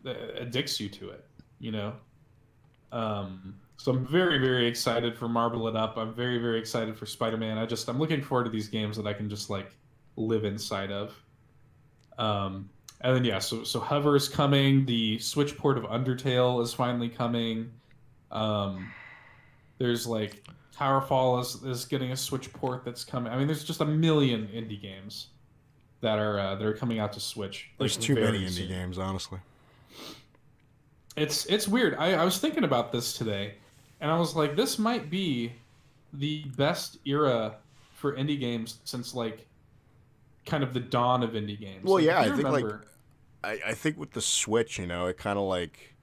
Speaker 2: addicts you to it, you know? So I'm very, very excited for Marble It Up. I'm very, very excited for Spider-Man. I'm looking forward to these games that I can just like live inside of. And then yeah, so Hover is coming. The Switch port of Undertale is finally coming. Um, there's like Towerfall is getting a Switch port that's coming. I mean, there's just a million indie games that are coming out to Switch like
Speaker 1: There's too many
Speaker 2: very
Speaker 1: indie
Speaker 2: soon.
Speaker 1: games, honestly.
Speaker 2: It's weird. I was thinking about this today, and I was like, this might be the best era for indie games since like kind of the dawn of indie games.
Speaker 1: Well,
Speaker 2: Like if
Speaker 1: yeah, I
Speaker 2: you
Speaker 1: think like
Speaker 2: remember,
Speaker 1: I think with the Switch, it kind of like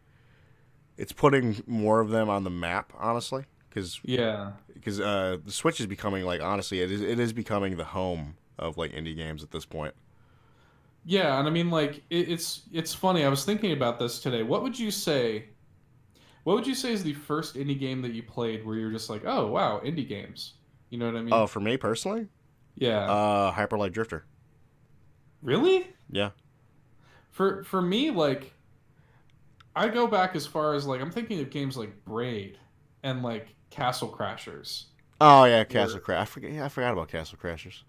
Speaker 1: it's putting more of them on the map, honestly, because
Speaker 2: yeah,
Speaker 1: the Switch is becoming like honestly, it is becoming the home of like indie games at this point.
Speaker 2: yeah, and I mean like it's funny. I was thinking about this today. What would you say? What would you say is the first indie game that you played where you're just like, oh wow, indie games? You know what I
Speaker 1: Oh,
Speaker 2: mean?
Speaker 1: for me personally,
Speaker 2: Yeah.
Speaker 1: Hyper Light Drifter.
Speaker 2: Really?
Speaker 1: Yeah.
Speaker 2: For me, like I go back as far as like I'm thinking of games like Braid and like Castle Crashers.
Speaker 1: Oh yeah,
Speaker 2: Where
Speaker 1: Castle Crash. I forget. Yeah, I forgot about Castle Crashers.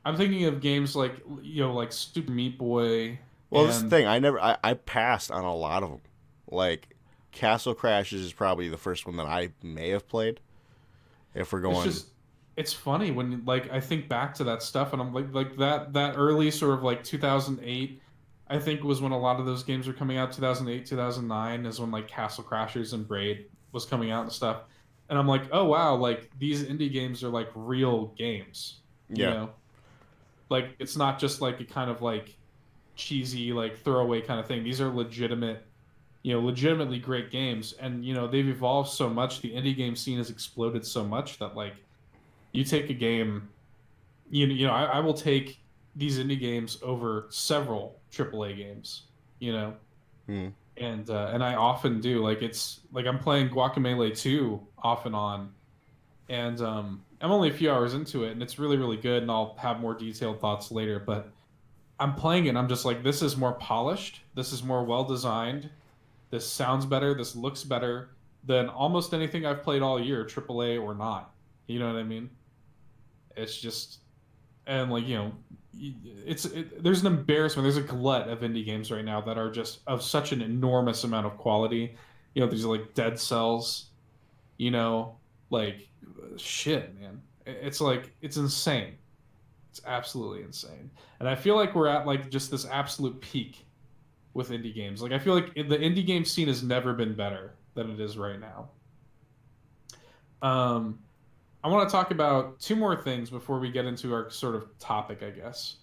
Speaker 2: I'm thinking of games like like Super Meat Boy
Speaker 1: Well, this is the
Speaker 2: and
Speaker 1: thing. I passed on a lot of them. Like Castle Crashers is probably the first one that I may have played. If we're
Speaker 2: it's
Speaker 1: going,
Speaker 2: just it's funny when like I think back to that stuff and I'm like that early sort of like 2008 I think was when a lot of those games were coming out. 2008 2009 is when like Castle Crashers and Braid was coming out and stuff, and I'm like, oh wow, like these indie games are like real games, you
Speaker 1: yeah,
Speaker 2: know like it's not just like a kind of like cheesy like throwaway kind of thing. These are legitimate, legitimately great games, and they've evolved so much. The indie game scene has exploded so much that like you take a game, I will take these indie games over several AAA games, you know,
Speaker 1: mm,
Speaker 2: and I often do. Like it's like I'm playing Guacamelee 2 off and on, and I'm only a few hours into it, and it's really really good. And I'll have more detailed thoughts later, but I'm playing it, and I'm just like, this is more polished, this is more well designed, this sounds better, this looks better than almost anything I've played all year, AAA or not. You know what I mean? It's just, and like there's an embarrassment. There's a glut of indie games right now that are just of such an enormous amount of quality. These are like Dead Cells. You know, like shit, man. It's like it's insane. It's absolutely insane. And I feel like we're at like just this absolute peak with indie games. Like I feel like the indie game scene has never been better than it is right now. Um, I want to talk about two more things before we get into our sort of topic, I guess,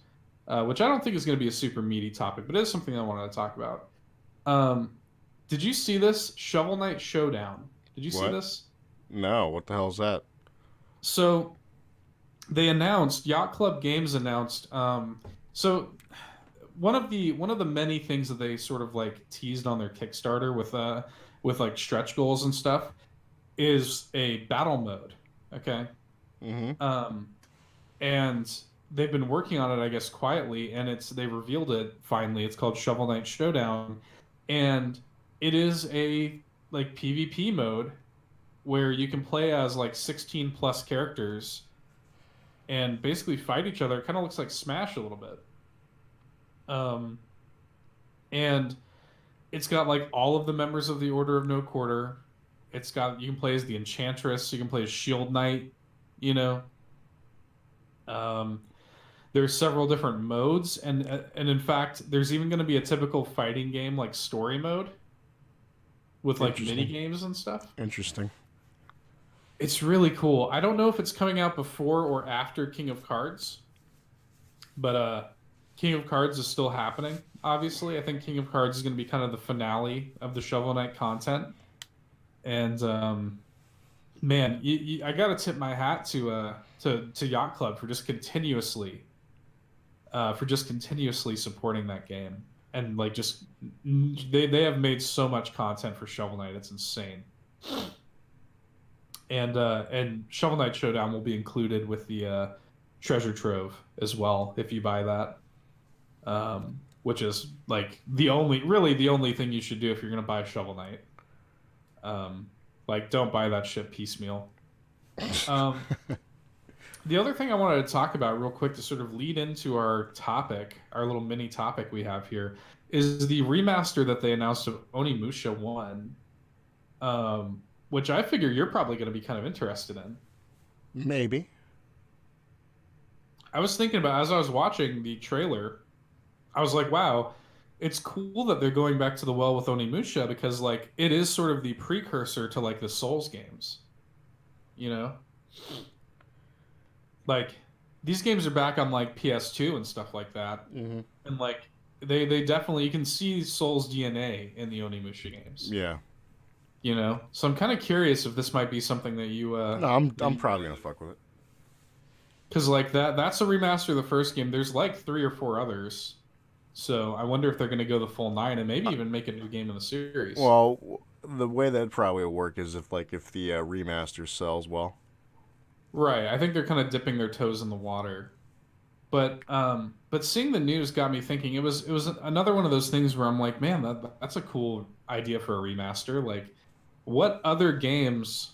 Speaker 2: which I don't think is going to be a super meaty topic, but it is something I wanted to talk about. Um, did you see this Shovel Knight Showdown? Did you see
Speaker 1: what?
Speaker 2: this?
Speaker 1: No, what the hell's that?
Speaker 2: So they announced Yacht Club Games announced. So one of the many things that they sort of like teased on their Kickstarter with like stretch goals and stuff is a battle mode. Okay.
Speaker 1: Mm-hmm.
Speaker 2: Um, and they've been working on it, I guess, quietly, and they revealed it finally. It's called Shovel Knight Showdown, and it is a like PvP mode where you can play as like 16 plus characters and basically fight each other. It kind of looks like Smash a little bit. Um, and it's got like all of the members of the Order of No Quarter. You can play as the Enchantress, you can play as Shield Knight, you know. Um, there's several different modes, and in fact, there's even going to be a typical fighting game like story mode with like mini
Speaker 1: Interesting.
Speaker 2: games and stuff.
Speaker 1: Interesting.
Speaker 2: It's really cool. I don't know if it's coming out before or after King of Cards, but King of Cards is still happening. Obviously, I think King of Cards is going to be kind of the finale of the Shovel Knight content. And man, I gotta tip my hat to Yacht Club for just continuously supporting that game, and like just they have made so much content for Shovel Knight. It's insane. And Shovel Knight Showdown will be included with the treasure trove as well if you buy that. Which is like really the only thing you should do if you're gonna buy Shovel Knight. Like don't buy that shit piecemeal. Um, the other thing I wanted to talk about real quick to sort of lead into our topic, our little mini topic we have here, is the remaster that they announced of Onimusha 1, which I figure you're probably going to be kind of interested in.
Speaker 1: Maybe.
Speaker 2: I was thinking about, as I was watching the trailer, I was like, wow, it's cool that they're going back to the well with Onimusha because, like, it is sort of the precursor to, like, the Souls games. You know? Like, these games are back on, like, PS2 and stuff like that.
Speaker 1: Mm-hmm.
Speaker 2: And, like, they definitely, you can see Souls DNA in the Onimusha games.
Speaker 1: Yeah.
Speaker 2: You know? So I'm kind of curious if this might be something that you...
Speaker 1: No, I'm probably going to fuck with it.
Speaker 2: Because, like, that's a remaster of the first game. There's, like, 3 or 4 others. So I wonder if they're going to go the full 9 and maybe even make a new game in the series.
Speaker 1: Well, the way that probably will work is if the remaster sells well.
Speaker 2: Right. I think they're kind of dipping their toes in the water. But seeing the news got me thinking. It was another one of those things where I'm like, man, that's a cool idea for a remaster. Like, what other games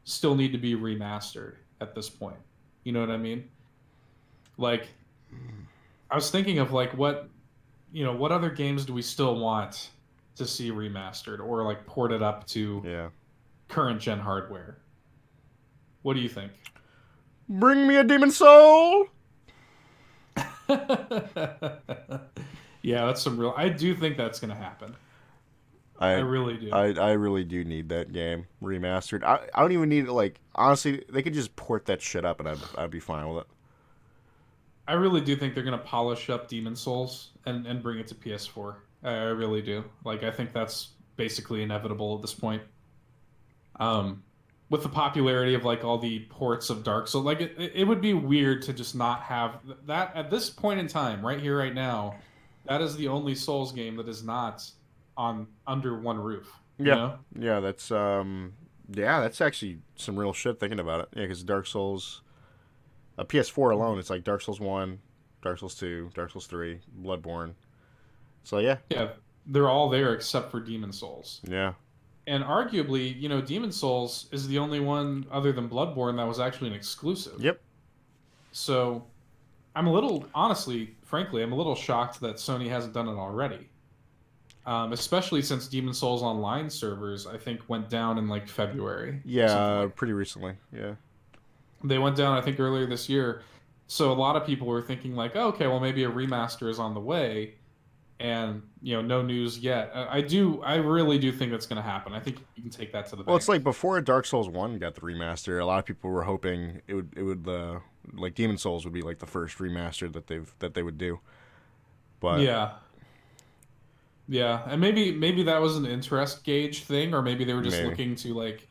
Speaker 2: still need to be remastered at this point? You know what I mean? Like, I was thinking of like what other games do we still want to see remastered or like ported up to current gen hardware? What do you think?
Speaker 1: Bring me a Demon Soul.
Speaker 2: Yeah, that's some real. I do think that's gonna happen. I really do.
Speaker 1: I really do need that game remastered. I don't even need it. Like, honestly, they could just port that shit up and I'd be fine with it.
Speaker 2: I really do think they're gonna polish up Demon Souls and bring it to PS4. I really do. Like, I think that's basically inevitable at this point. With the popularity of like all the ports of Dark Souls, like it would be weird to just not have that at this point in time, right here, right now. That is the only Souls game that is not on under one roof. You know?
Speaker 1: Yeah, that's actually some real shit thinking about it. Yeah, because Dark Souls, PS4 alone, it's like Dark Souls 1, Dark Souls 2, Dark Souls 3, Bloodborne. So yeah,
Speaker 2: they're all there except for Demon Souls.
Speaker 1: Yeah.
Speaker 2: And arguably, Demon Souls is the only one other than Bloodborne that was actually an exclusive.
Speaker 1: Yep.
Speaker 2: So, frankly, I'm a little shocked that Sony hasn't done it already. Especially since Demon Souls Online servers, I think, went down in like February.
Speaker 1: Yeah, pretty recently. Yeah.
Speaker 2: They went down, I think, earlier this year. So a lot of people were thinking like, oh, okay, well, maybe a remaster is on the way. And no news yet. I really do think that's going to happen. I think you can take that to the bank.
Speaker 1: Well, it's like before Dark Souls 1 got the remaster, a lot of people were hoping it would like Demon Souls would be like the first remaster that they would do. But
Speaker 2: yeah, and maybe that was an interest gauge thing, or maybe they were just looking to like,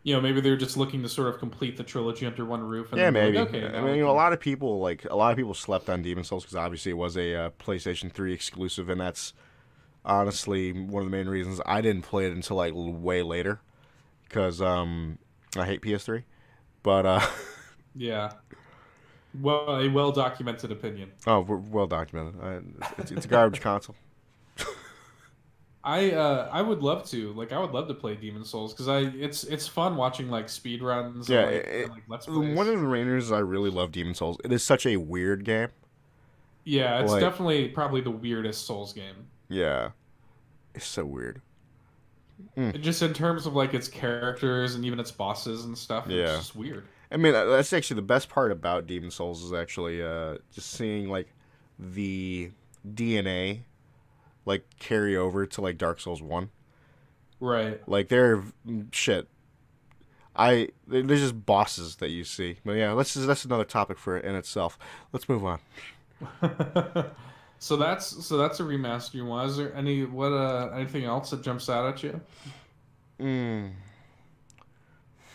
Speaker 2: maybe they were just looking to sort of complete the trilogy under one roof. And
Speaker 1: maybe.
Speaker 2: Like, okay,
Speaker 1: I mean, a lot of people slept on Demon Souls because obviously it was a PlayStation 3 exclusive, and that's honestly one of the main reasons I didn't play it until like way later because I hate PS3. But
Speaker 2: yeah, well, a well documented opinion.
Speaker 1: Oh, well documented. It's a garbage console.
Speaker 2: I would love to play Demon Souls because it's fun watching like speed runs.
Speaker 1: Yeah,
Speaker 2: and let's plays.
Speaker 1: One of the reasons I really love Demon Souls. It is such a weird game.
Speaker 2: Yeah, it's definitely probably the weirdest Souls game.
Speaker 1: Yeah, it's so weird.
Speaker 2: Just in terms of like its characters and even its bosses and stuff. Yeah, it's just weird.
Speaker 1: I mean, that's actually the best part about Demon Souls is actually just seeing like the DNA like carry over to like Dark Souls 1.
Speaker 2: Right.
Speaker 1: Like they're shit. There's just bosses that you see. But yeah, that's another topic in itself. Let's move on.
Speaker 2: So that's a remaster you want. Is there anything else that jumps out at you? Where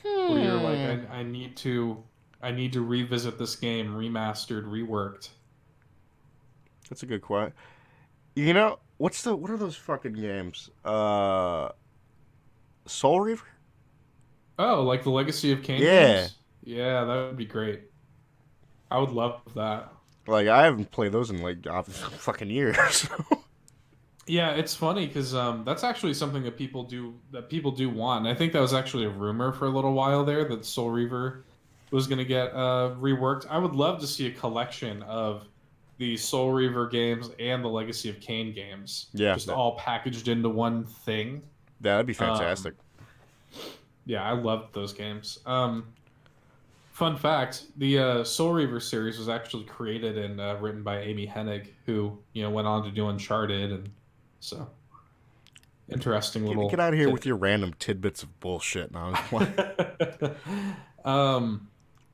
Speaker 2: you're like, I need to revisit this game, remastered, reworked.
Speaker 1: That's a good question. What are those fucking games? Soul Reaver?
Speaker 2: Oh, like the Legacy of Kain
Speaker 1: Yeah.
Speaker 2: games? Yeah, that would be great. I would love that.
Speaker 1: Like, I haven't played those in like fucking years.
Speaker 2: Yeah, it's funny because that's actually something that people do want. And I think that was actually a rumor for a little while there that Soul Reaver was going to get reworked. I would love to see a collection of the Soul Reaver games and the Legacy of Kain games,
Speaker 1: Yeah,
Speaker 2: just all packaged into one thing.
Speaker 1: that'd be
Speaker 2: Um,
Speaker 1: fantastic.
Speaker 2: yeah, I loved those games. Fun fact: the Soul Reaver series was actually created and written by Amy Hennig, who went on to do Uncharted, and so interesting
Speaker 1: Get
Speaker 2: little
Speaker 1: out of here with
Speaker 2: tidbit.
Speaker 1: your random tidbits of bullshit. Now,
Speaker 2: um,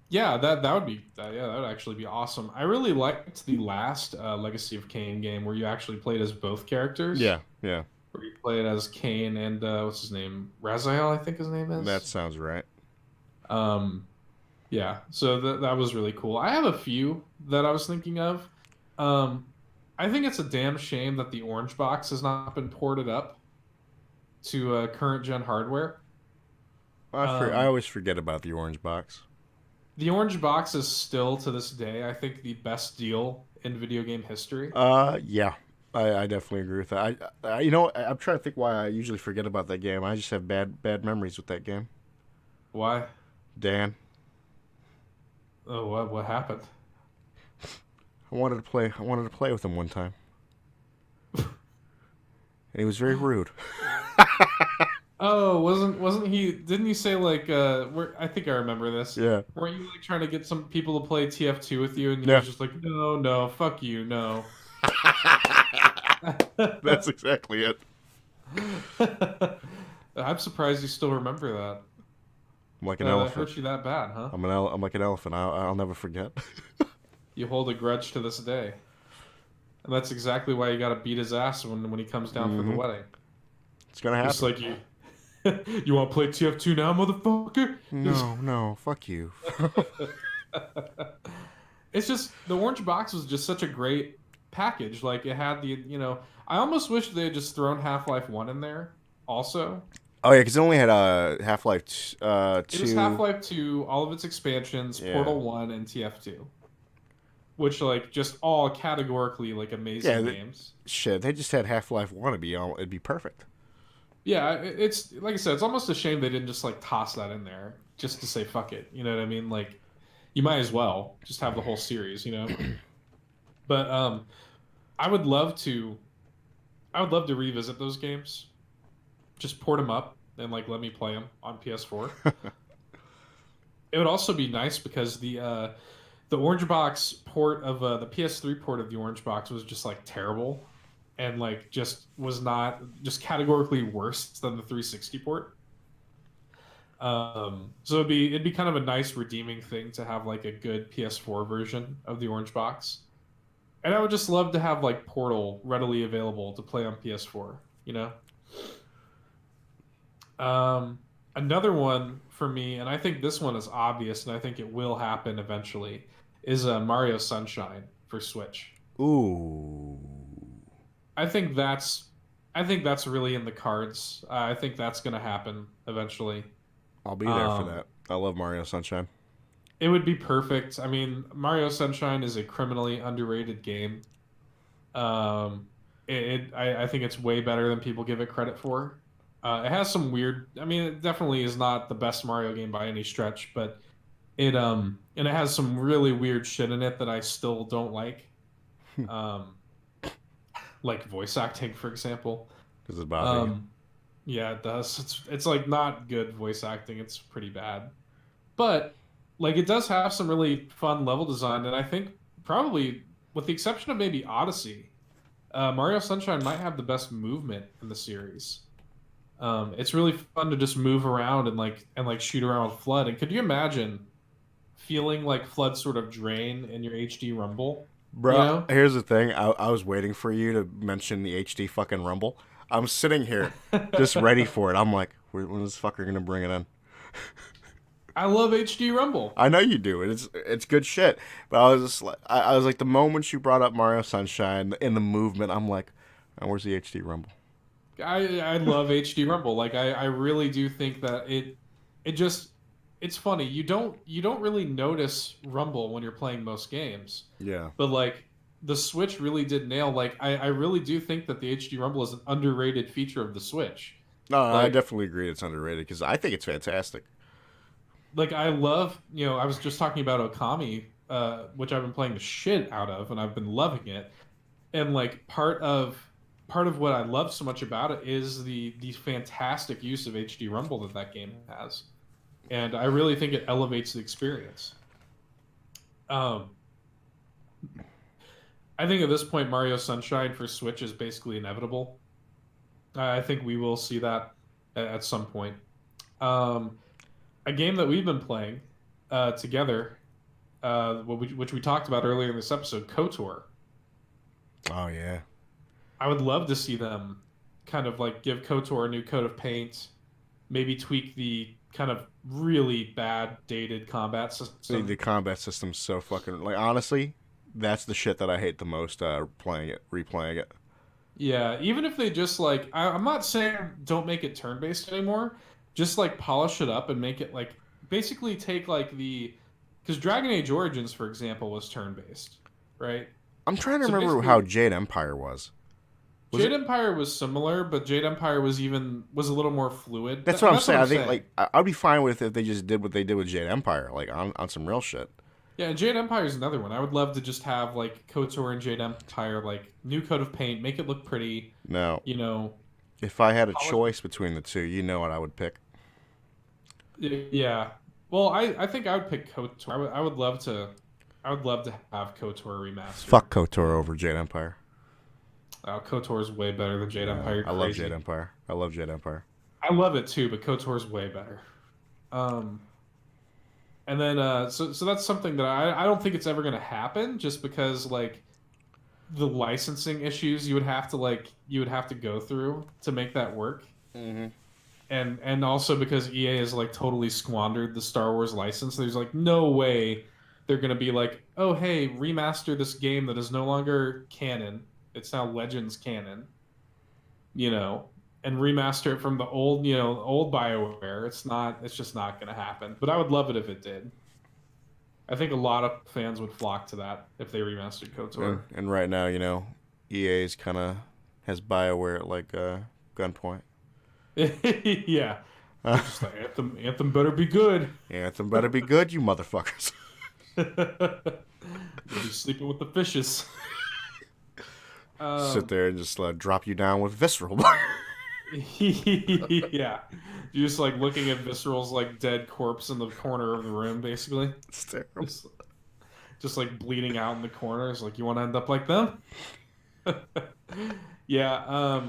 Speaker 2: yeah, that would be yeah, that would actually be awesome. I really liked the last Legacy of Kain game where you actually played as both characters.
Speaker 1: yeah, yeah,
Speaker 2: Where you played as Kain and what's his name, Raziel, I think his name
Speaker 1: that
Speaker 2: is.
Speaker 1: sounds right.
Speaker 2: Um, yeah, so that was really cool. I have a few that I was thinking of. Um, I think it's a damn shame that the Orange Box has not been ported up to current gen hardware.
Speaker 1: I
Speaker 2: Um,
Speaker 1: always forget about the orange box.
Speaker 2: the Orange Box is still to this day, I think, the best deal in video game history.
Speaker 1: Yeah, I definitely agree with that. I'm trying to think why I usually forget about that game. I just have bad memories with that game.
Speaker 2: Why?
Speaker 1: Dan,
Speaker 2: Oh, what happened?
Speaker 1: I wanted to play with him one time, and he was very rude.
Speaker 2: Oh, wasn't he? Didn't you say like where? I think I remember this.
Speaker 1: Yeah,
Speaker 2: Weren't you like trying to get some people to play TF2 with you, and he
Speaker 1: yeah,
Speaker 2: was just like, no, no, fuck you, no.
Speaker 1: that's exactly it.
Speaker 2: I'm surprised you still remember that.
Speaker 1: I'm like an
Speaker 2: That
Speaker 1: elephant.
Speaker 2: hurt you that bad, huh?
Speaker 1: I'm like an elephant. I'll never forget.
Speaker 2: You hold a grudge to this day, and that's exactly why you got to beat his ass when he comes down for the
Speaker 1: hmm
Speaker 2: wedding.
Speaker 1: It's gonna
Speaker 2: Just
Speaker 1: happen.
Speaker 2: like you, you want to play TF2 now, motherfucker?
Speaker 1: No, no, fuck you.
Speaker 2: It's just the orange box was just such a great package. Like it had I almost wish they had just thrown Half-Life 1 in there also.
Speaker 1: Oh yeah, because it only had Half-Life
Speaker 2: It was
Speaker 1: 2.
Speaker 2: Half-Life 2, all of its expansions,
Speaker 1: Yeah,
Speaker 2: Portal 1 and TF2, which like just all categorically like
Speaker 1: yeah.
Speaker 2: amazing games.
Speaker 1: Shit, they just had Half-Life 1. It'd be perfect.
Speaker 2: Yeah, it's like I said, it's almost a shame they didn't just like toss that in there just to say fuck it. You know what I mean? Like you might as well just have the whole series. But I would love to I would love to revisit those games. Just port them up and like let me play them on PS4. It would also be nice because the Orange Box port of the PS3 port of the Orange Box was just like terrible and like just was not just categorically worse than the 360 port. So it'd be kind of a nice redeeming thing to have like a good PS4 version of the Orange Box. And I would just love to have like Portal readily available to play on PS4, you know? Another one for me, and I think this one is obvious, and I think it will happen eventually, is Mario Sunshine for Switch.
Speaker 1: Ooh,
Speaker 2: I think that's, I think that's really in the cards. I think that's going to happen eventually.
Speaker 1: I'll be there for
Speaker 2: Um,
Speaker 1: that. I love Mario Sunshine.
Speaker 2: it would be perfect. I mean, Mario Sunshine is a criminally underrated game. Um, I think it's way better than people give it credit for. It has some weird. I mean, it definitely is not the best Mario game by any stretch, but and it has some really weird shit in it that I still don't um, like voice acting, for example.
Speaker 1: Does it bother you?
Speaker 2: Um, yeah, it does. It's like not good voice acting. It's pretty bad, but like it does have some really fun level design, and I think probably with the exception of maybe Odyssey, Mario Sunshine might have the best movement in the series. It's really fun to just move around and shoot around with Flood. And could you imagine feeling like Flood sort of drain in your HD Rumble? You
Speaker 1: Bro,
Speaker 2: know?
Speaker 1: here's the thing. I was waiting for you to mention the HD fucking Rumble. I'm sitting here just ready for it. I'm like, when is this fucker gonna bring it in?
Speaker 2: I love HD Rumble.
Speaker 1: I know you do. It's good shit. But I was just like, I was like, the moment you brought up Mario Sunshine in the movement, I'm like, oh, where's the HD Rumble?
Speaker 2: I love HD Rumble. Like I really do think that it just it's funny. You don't really notice rumble when you're playing most games,
Speaker 1: Yeah.
Speaker 2: but like the Switch really did nail. Like I really do think that the HD rumble is an underrated feature of the Switch.
Speaker 1: No, I
Speaker 2: Like
Speaker 1: definitely agree it's underrated because I think it's fantastic.
Speaker 2: like I love, I was just talking about Okami, which I've been playing the shit out of, and I've been loving it. And like part of what I love so much about it is the fantastic use of HD rumble that game has, and I really think it elevates the experience. Um, I think at this point, Mario Sunshine for Switch is basically inevitable. I think we will see that at some point. Um, a game that we've been playing together, which we talked about earlier in this episode, KOTOR.
Speaker 1: Oh yeah.
Speaker 2: I would love to see them kind of like give KOTOR a new coat of paint, maybe tweak the kind of really bad dated combat
Speaker 1: The
Speaker 2: system.
Speaker 1: combat system's so fucking like honestly, that's the shit that I hate the most. Playing it, replaying it.
Speaker 2: Yeah, even if they just like, I'm not saying don't make it turn-based anymore, just like polish it up and make it like basically take like because Dragon Age Origins, for example, was turn-based, right?
Speaker 1: I'm trying to
Speaker 2: So
Speaker 1: remember how
Speaker 2: basically,
Speaker 1: Jade Empire was. Was
Speaker 2: Jade
Speaker 1: it?
Speaker 2: Empire was similar, but Jade Empire was a little more fluid.
Speaker 1: That's what
Speaker 2: And
Speaker 1: I'm
Speaker 2: that's what
Speaker 1: saying.
Speaker 2: I'm
Speaker 1: I think
Speaker 2: saying.
Speaker 1: like I'd be fine with if they just did what they did with Jade Empire, like on some real shit.
Speaker 2: Yeah, and Jade Empire is another one. I would love to just have like KOTOR and Jade Empire, like new coat of paint, make it look pretty,
Speaker 1: Now,
Speaker 2: you know,
Speaker 1: if I had a
Speaker 2: polish.
Speaker 1: choice between the two, you know what I would pick.
Speaker 2: Yeah. Well, I think I would pick KOTOR. I would love to have KOTOR remastered.
Speaker 1: Fuck KOTOR over Jade Empire.
Speaker 2: KOTOR is way better than Jade Empire. You're
Speaker 1: I love Jade
Speaker 2: crazy.
Speaker 1: Empire. I love Jade Empire.
Speaker 2: I love it too, but KOTOR is way better. Um, and then so that's something that I don't think it's ever gonna happen, just because like the licensing issues you would have to go through to make that work.
Speaker 1: Hmm.
Speaker 2: And also because EA has like totally squandered the Star Wars license. There's like no way they're gonna be like, oh hey, remaster this game that is no longer canon. It's now Legends canon, and remaster it from the old BioWare. It's just not gonna happen. But I would love it if it did. I think a lot of fans would flock to that if they remastered KOTOR.
Speaker 1: And right now, EA's kind of has BioWare at like gunpoint.
Speaker 2: Yeah.
Speaker 1: Uh,
Speaker 2: They're just like Anthem better be good.
Speaker 1: Anthem better be good, you motherfuckers.
Speaker 2: You'll be sleeping with the fishes.
Speaker 1: Sit
Speaker 2: Um,
Speaker 1: there and just drop you down with visceral.
Speaker 2: yeah. You're just like looking at Visceral's like dead corpse in the corner of the room, basically.
Speaker 1: It's terrible.
Speaker 2: Just, just like bleeding out in the corners. Like, you want to end up like them? Yeah.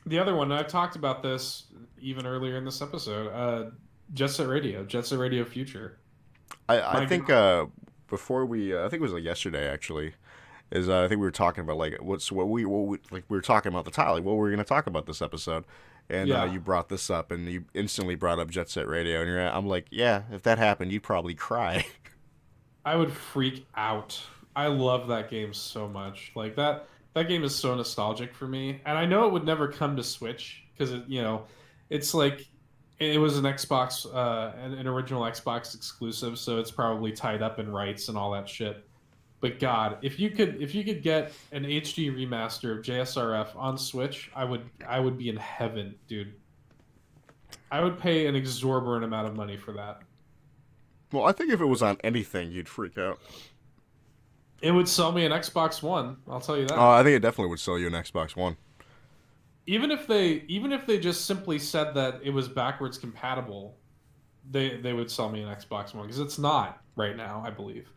Speaker 2: The other one, I've talked about this even earlier in this episode. Jet Set Radio Future.
Speaker 1: I
Speaker 2: My
Speaker 1: think
Speaker 2: God.
Speaker 1: before I think it was like yesterday actually. Is I think we were talking about like what we like we were talking about the title, like what we were going to talk about this episode, and
Speaker 2: Yeah.
Speaker 1: you brought this up and you instantly brought up Jet Set Radio, and I'm like, yeah, if that happened, you'd probably cry.
Speaker 2: I would freak out. I love that game so much. Like that game is so nostalgic for me. And I know it would never come to Switch because it's like it was an Xbox an original Xbox exclusive, so it's probably tied up in rights and all that shit. But God, if you could get an HD remaster of JSRF on Switch, I would be in heaven, dude. I would pay an exorbitant amount of money for that.
Speaker 1: Well, I think if it was on anything, you'd freak out.
Speaker 2: It would sell me an Xbox One, I'll tell you
Speaker 1: Oh,
Speaker 2: that.
Speaker 1: I think it definitely would sell you an Xbox One.
Speaker 2: Even if they just simply said that it was backwards compatible, they would sell me an Xbox One because it's not right now, I believe.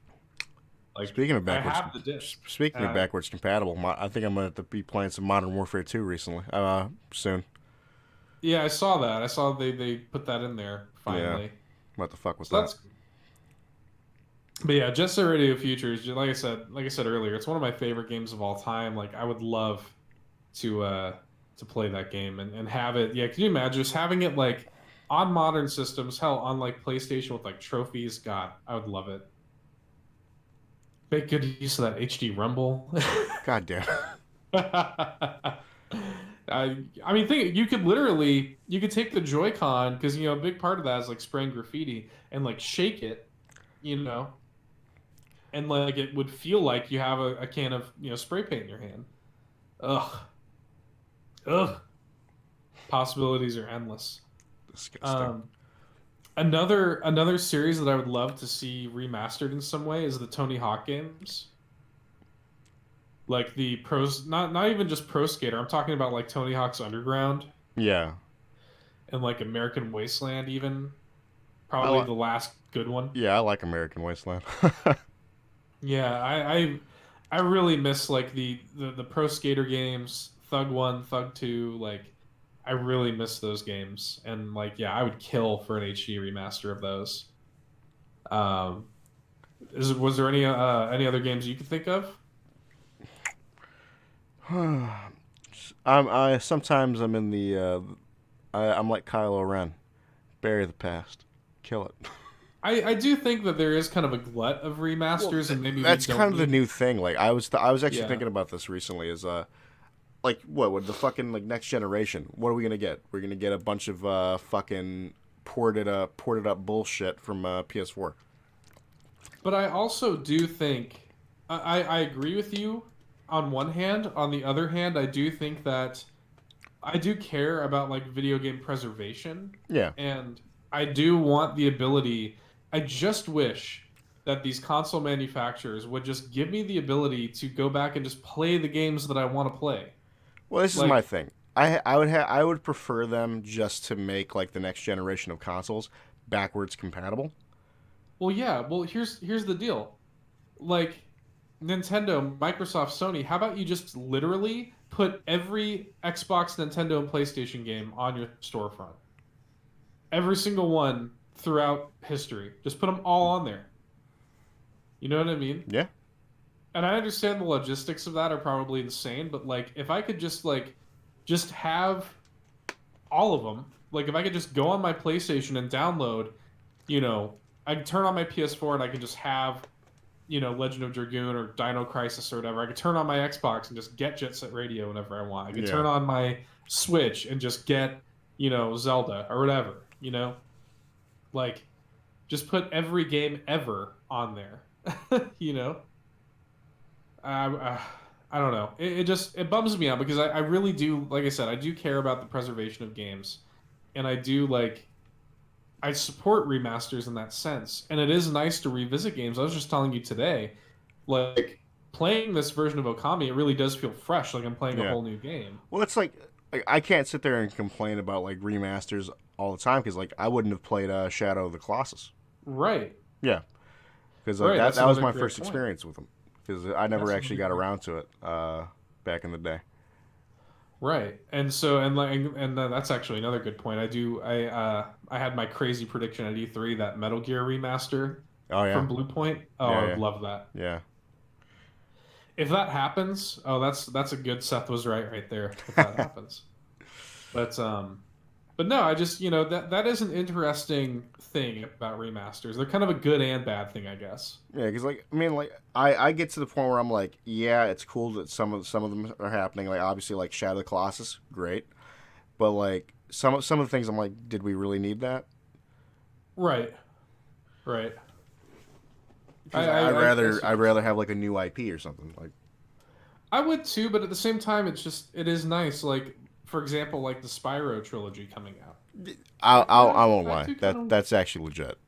Speaker 2: Like
Speaker 1: Speaking of
Speaker 2: I
Speaker 1: backwards,
Speaker 2: have the disc.
Speaker 1: speaking
Speaker 2: And
Speaker 1: of backwards compatible, I think I'm gonna have to be playing some Modern Warfare 2 recently. Soon.
Speaker 2: yeah, I saw that. I saw they put that in there
Speaker 1: Yeah,
Speaker 2: finally.
Speaker 1: what the fuck with
Speaker 2: So
Speaker 1: that?
Speaker 2: that's But yeah, Jet Set Radio Futures, like I said earlier, it's one of my favorite games of all time. Like I would love to play that game and have it. Yeah, can you imagine just having it like on modern systems, hell, on like PlayStation with like trophies? God, I would love it. Make good use of that HD Rumble.
Speaker 1: God damn.
Speaker 2: I I mean, think you could literally you could take the Joy-Con because a big part of that is like spraying graffiti and like shake it, you know, and like it would feel like you have a can of spray paint in your hand. Ugh, ugh. Possibilities are endless.
Speaker 1: Disgusting.
Speaker 2: Another series that I would love to see remastered in some way is the Tony Hawk games. Like the pros, not even just Pro Skater. I'm talking about like Tony Hawk's Underground
Speaker 1: Yeah.
Speaker 2: and like American Wasteland, even
Speaker 1: I
Speaker 2: probably
Speaker 1: li-
Speaker 2: the last good one.
Speaker 1: yeah, I like American Wasteland.
Speaker 2: Yeah, I really miss like the Pro Skater games, Thug 1, Thug 2, like I really miss those games. And like yeah, I would kill for an HD remaster of those. Um was there any other games you could think of?
Speaker 1: I sometimes I'm in the I'm like Kylo Ren. Bury the past. Kill it.
Speaker 2: I do think that there is kind of a glut of remasters and maybe we
Speaker 1: That's
Speaker 2: don't
Speaker 1: kind of the
Speaker 2: need
Speaker 1: new thing. Like I was actually
Speaker 2: yeah.
Speaker 1: thinking about this recently. Is like what with the fucking like next generation? What are we gonna get? We're gonna get a bunch of fucking ported up bullshit from PS4.
Speaker 2: But I also do think I agree with you on one hand. On the other hand, I do think that I do care about like video game preservation
Speaker 1: Yeah.
Speaker 2: and I do want the ability. I just wish that these console manufacturers would just give me the ability to go back and just play the games that I want to play.
Speaker 1: Well, this is my
Speaker 2: Like,
Speaker 1: thing. I would prefer them just to make like the next generation of consoles backwards compatible.
Speaker 2: well, yeah. Well, here's the deal. Like Nintendo, Microsoft, Sony, how about you just literally put every Xbox, Nintendo, and PlayStation game on your storefront? Every single one throughout history. Just put them all on there. You know what I mean?
Speaker 1: Yeah.
Speaker 2: And I understand the logistics of that are probably insane, but like if I could just have all of them, like if I could just go on my PlayStation and download, I could turn on my PS4 and I could just have Legend of Dragoon or Dino Crisis or whatever. I could turn on my Xbox and just get Jet Set Radio whenever I want. I could
Speaker 1: Yeah.
Speaker 2: turn on my Switch and just get, Zelda or whatever, Like, just put every game ever on there, you know? I don't know. It bums me out because I really do, like I said, I do care about the preservation of games. And I do, like, I support remasters in that sense, and it is nice to revisit games. I was just telling you today, like playing this version of Okami, it really does feel fresh, like I'm playing a
Speaker 1: Yeah.
Speaker 2: whole new game.
Speaker 1: Well, it's like I can't sit there and complain about like remasters all the time because like I wouldn't have played Shadow of the Colossus.
Speaker 2: Right,
Speaker 1: Yeah. Because
Speaker 2: right. That's
Speaker 1: that was
Speaker 2: another
Speaker 1: my
Speaker 2: great
Speaker 1: first
Speaker 2: point.
Speaker 1: experience with them. Because I never
Speaker 2: That's
Speaker 1: actually
Speaker 2: another
Speaker 1: got
Speaker 2: great.
Speaker 1: around to it back in the day.
Speaker 2: Right, and so that's actually another good point. I had my crazy prediction at E3 that Metal Gear remaster
Speaker 1: Oh yeah.
Speaker 2: from Blue Point. Oh,
Speaker 1: Yeah,
Speaker 2: I
Speaker 1: yeah.
Speaker 2: would love that.
Speaker 1: Yeah.
Speaker 2: If that happens, oh, that's a good Seth was right there. If that happens, but But no, I just that is an interesting thing about remasters. They're kind of a good and bad thing, I guess.
Speaker 1: Yeah, because like I mean, like I get to the point where I'm like, yeah, it's cool that some of them are happening. Like obviously, like Shadow of the Colossus, great, but like some of the things I'm like, did we really need that?
Speaker 2: Right, right.
Speaker 1: Because
Speaker 2: I see
Speaker 1: I'd
Speaker 2: what you're
Speaker 1: rather
Speaker 2: saying.
Speaker 1: have like a new IP or something. Like
Speaker 2: I would too, but at the same time, it is nice. Like for example, like the Spyro trilogy coming out.
Speaker 1: I won't
Speaker 2: I
Speaker 1: lie,
Speaker 2: do kind of
Speaker 1: that's actually legit.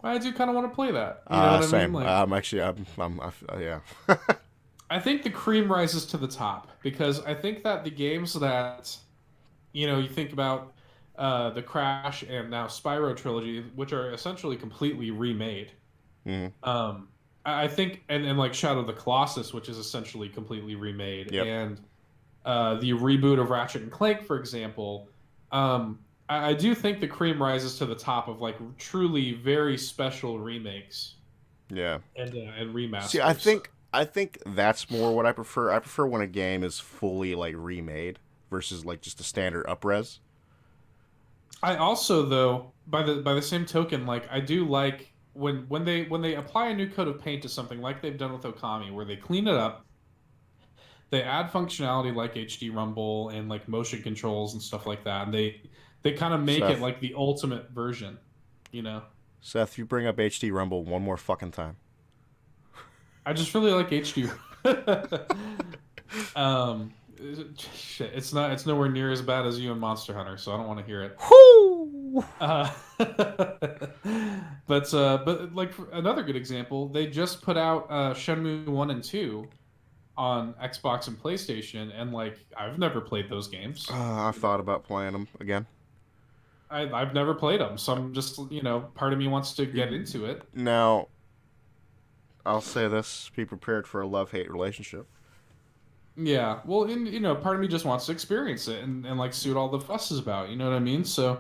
Speaker 2: I do kind of want to play that. You know what I mean?
Speaker 1: Same.
Speaker 2: Like
Speaker 1: I'm actually yeah.
Speaker 2: I think the cream rises to the top because I think that the games that you think about the Crash and now Spyro trilogy, which are essentially completely remade.
Speaker 1: Mhm.
Speaker 2: I think, and like Shadow of the Colossus, which is essentially completely remade,
Speaker 1: Yep.
Speaker 2: and the reboot of Ratchet and Clank, for example. I do think the cream rises to the top of like truly very special remakes
Speaker 1: Yeah.
Speaker 2: and
Speaker 1: See,
Speaker 2: remasters.
Speaker 1: I think that's more what I prefer. I prefer when a game is fully like remade versus like just a standard upres.
Speaker 2: I also, though, by the same token, like I do like when they apply a new coat of paint to something like they've done with Okami, where they clean it up, they add functionality like HD Rumble and like motion controls and stuff like that, and they kind of make
Speaker 1: Seth.
Speaker 2: it like the ultimate version, you know.
Speaker 1: Seth, you bring up HD Rumble one more fucking time.
Speaker 2: I just really like HD. Shit, it's nowhere near as bad as you and Monster Hunter, so I don't want to hear it.
Speaker 1: Whoo!
Speaker 2: But like another good example, they just put out Shenmue 1 and 2 on Xbox and PlayStation, and like I've never played those games.
Speaker 1: I've thought about playing them again.
Speaker 2: I've never played them, so I'm just, you know, part of me wants to get into it.
Speaker 1: Now, I'll say this: be prepared for a love-hate relationship.
Speaker 2: Yeah, well, and, you know, part of me just wants to experience it and like see what all the fuss is about. You know what I mean? So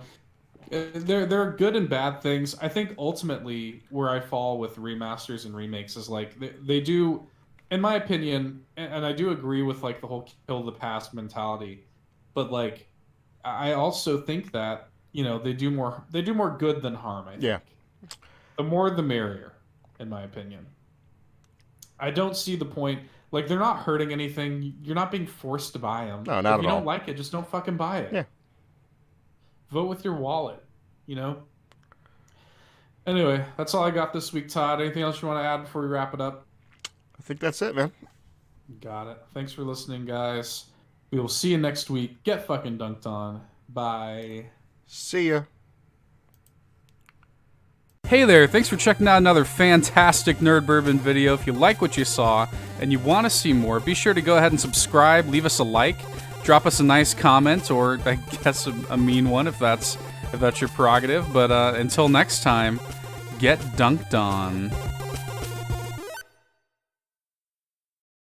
Speaker 2: there are good and bad things. I think ultimately where I fall with remasters and remakes is like they do, in my opinion, and I do agree with like the whole kill the past mentality, but like I also think that, you know, they do more good than harm. I think.
Speaker 1: Yeah.
Speaker 2: The more the merrier, in my opinion. I don't see the point. Like, they're not hurting anything. You're not being forced to buy them.
Speaker 1: No, not
Speaker 2: at
Speaker 1: all.
Speaker 2: If you don't like it, just don't fucking buy it.
Speaker 1: Yeah.
Speaker 2: Vote with your wallet, you know? Anyway, that's all I got this week, Todd. Anything else you want to add before we wrap it up?
Speaker 1: I think that's it, man.
Speaker 2: Got it. Thanks for listening, guys. We will see you next week. Get fucking dunked on. Bye.
Speaker 1: See ya.
Speaker 3: Hey there, thanks for checking out another fantastic Nerd Bourbon video. If you like what you saw and you want to see more, be sure to go ahead and subscribe, leave us a like, drop us a nice comment, or I guess a mean one if that's your prerogative. But until next time, get dunked on.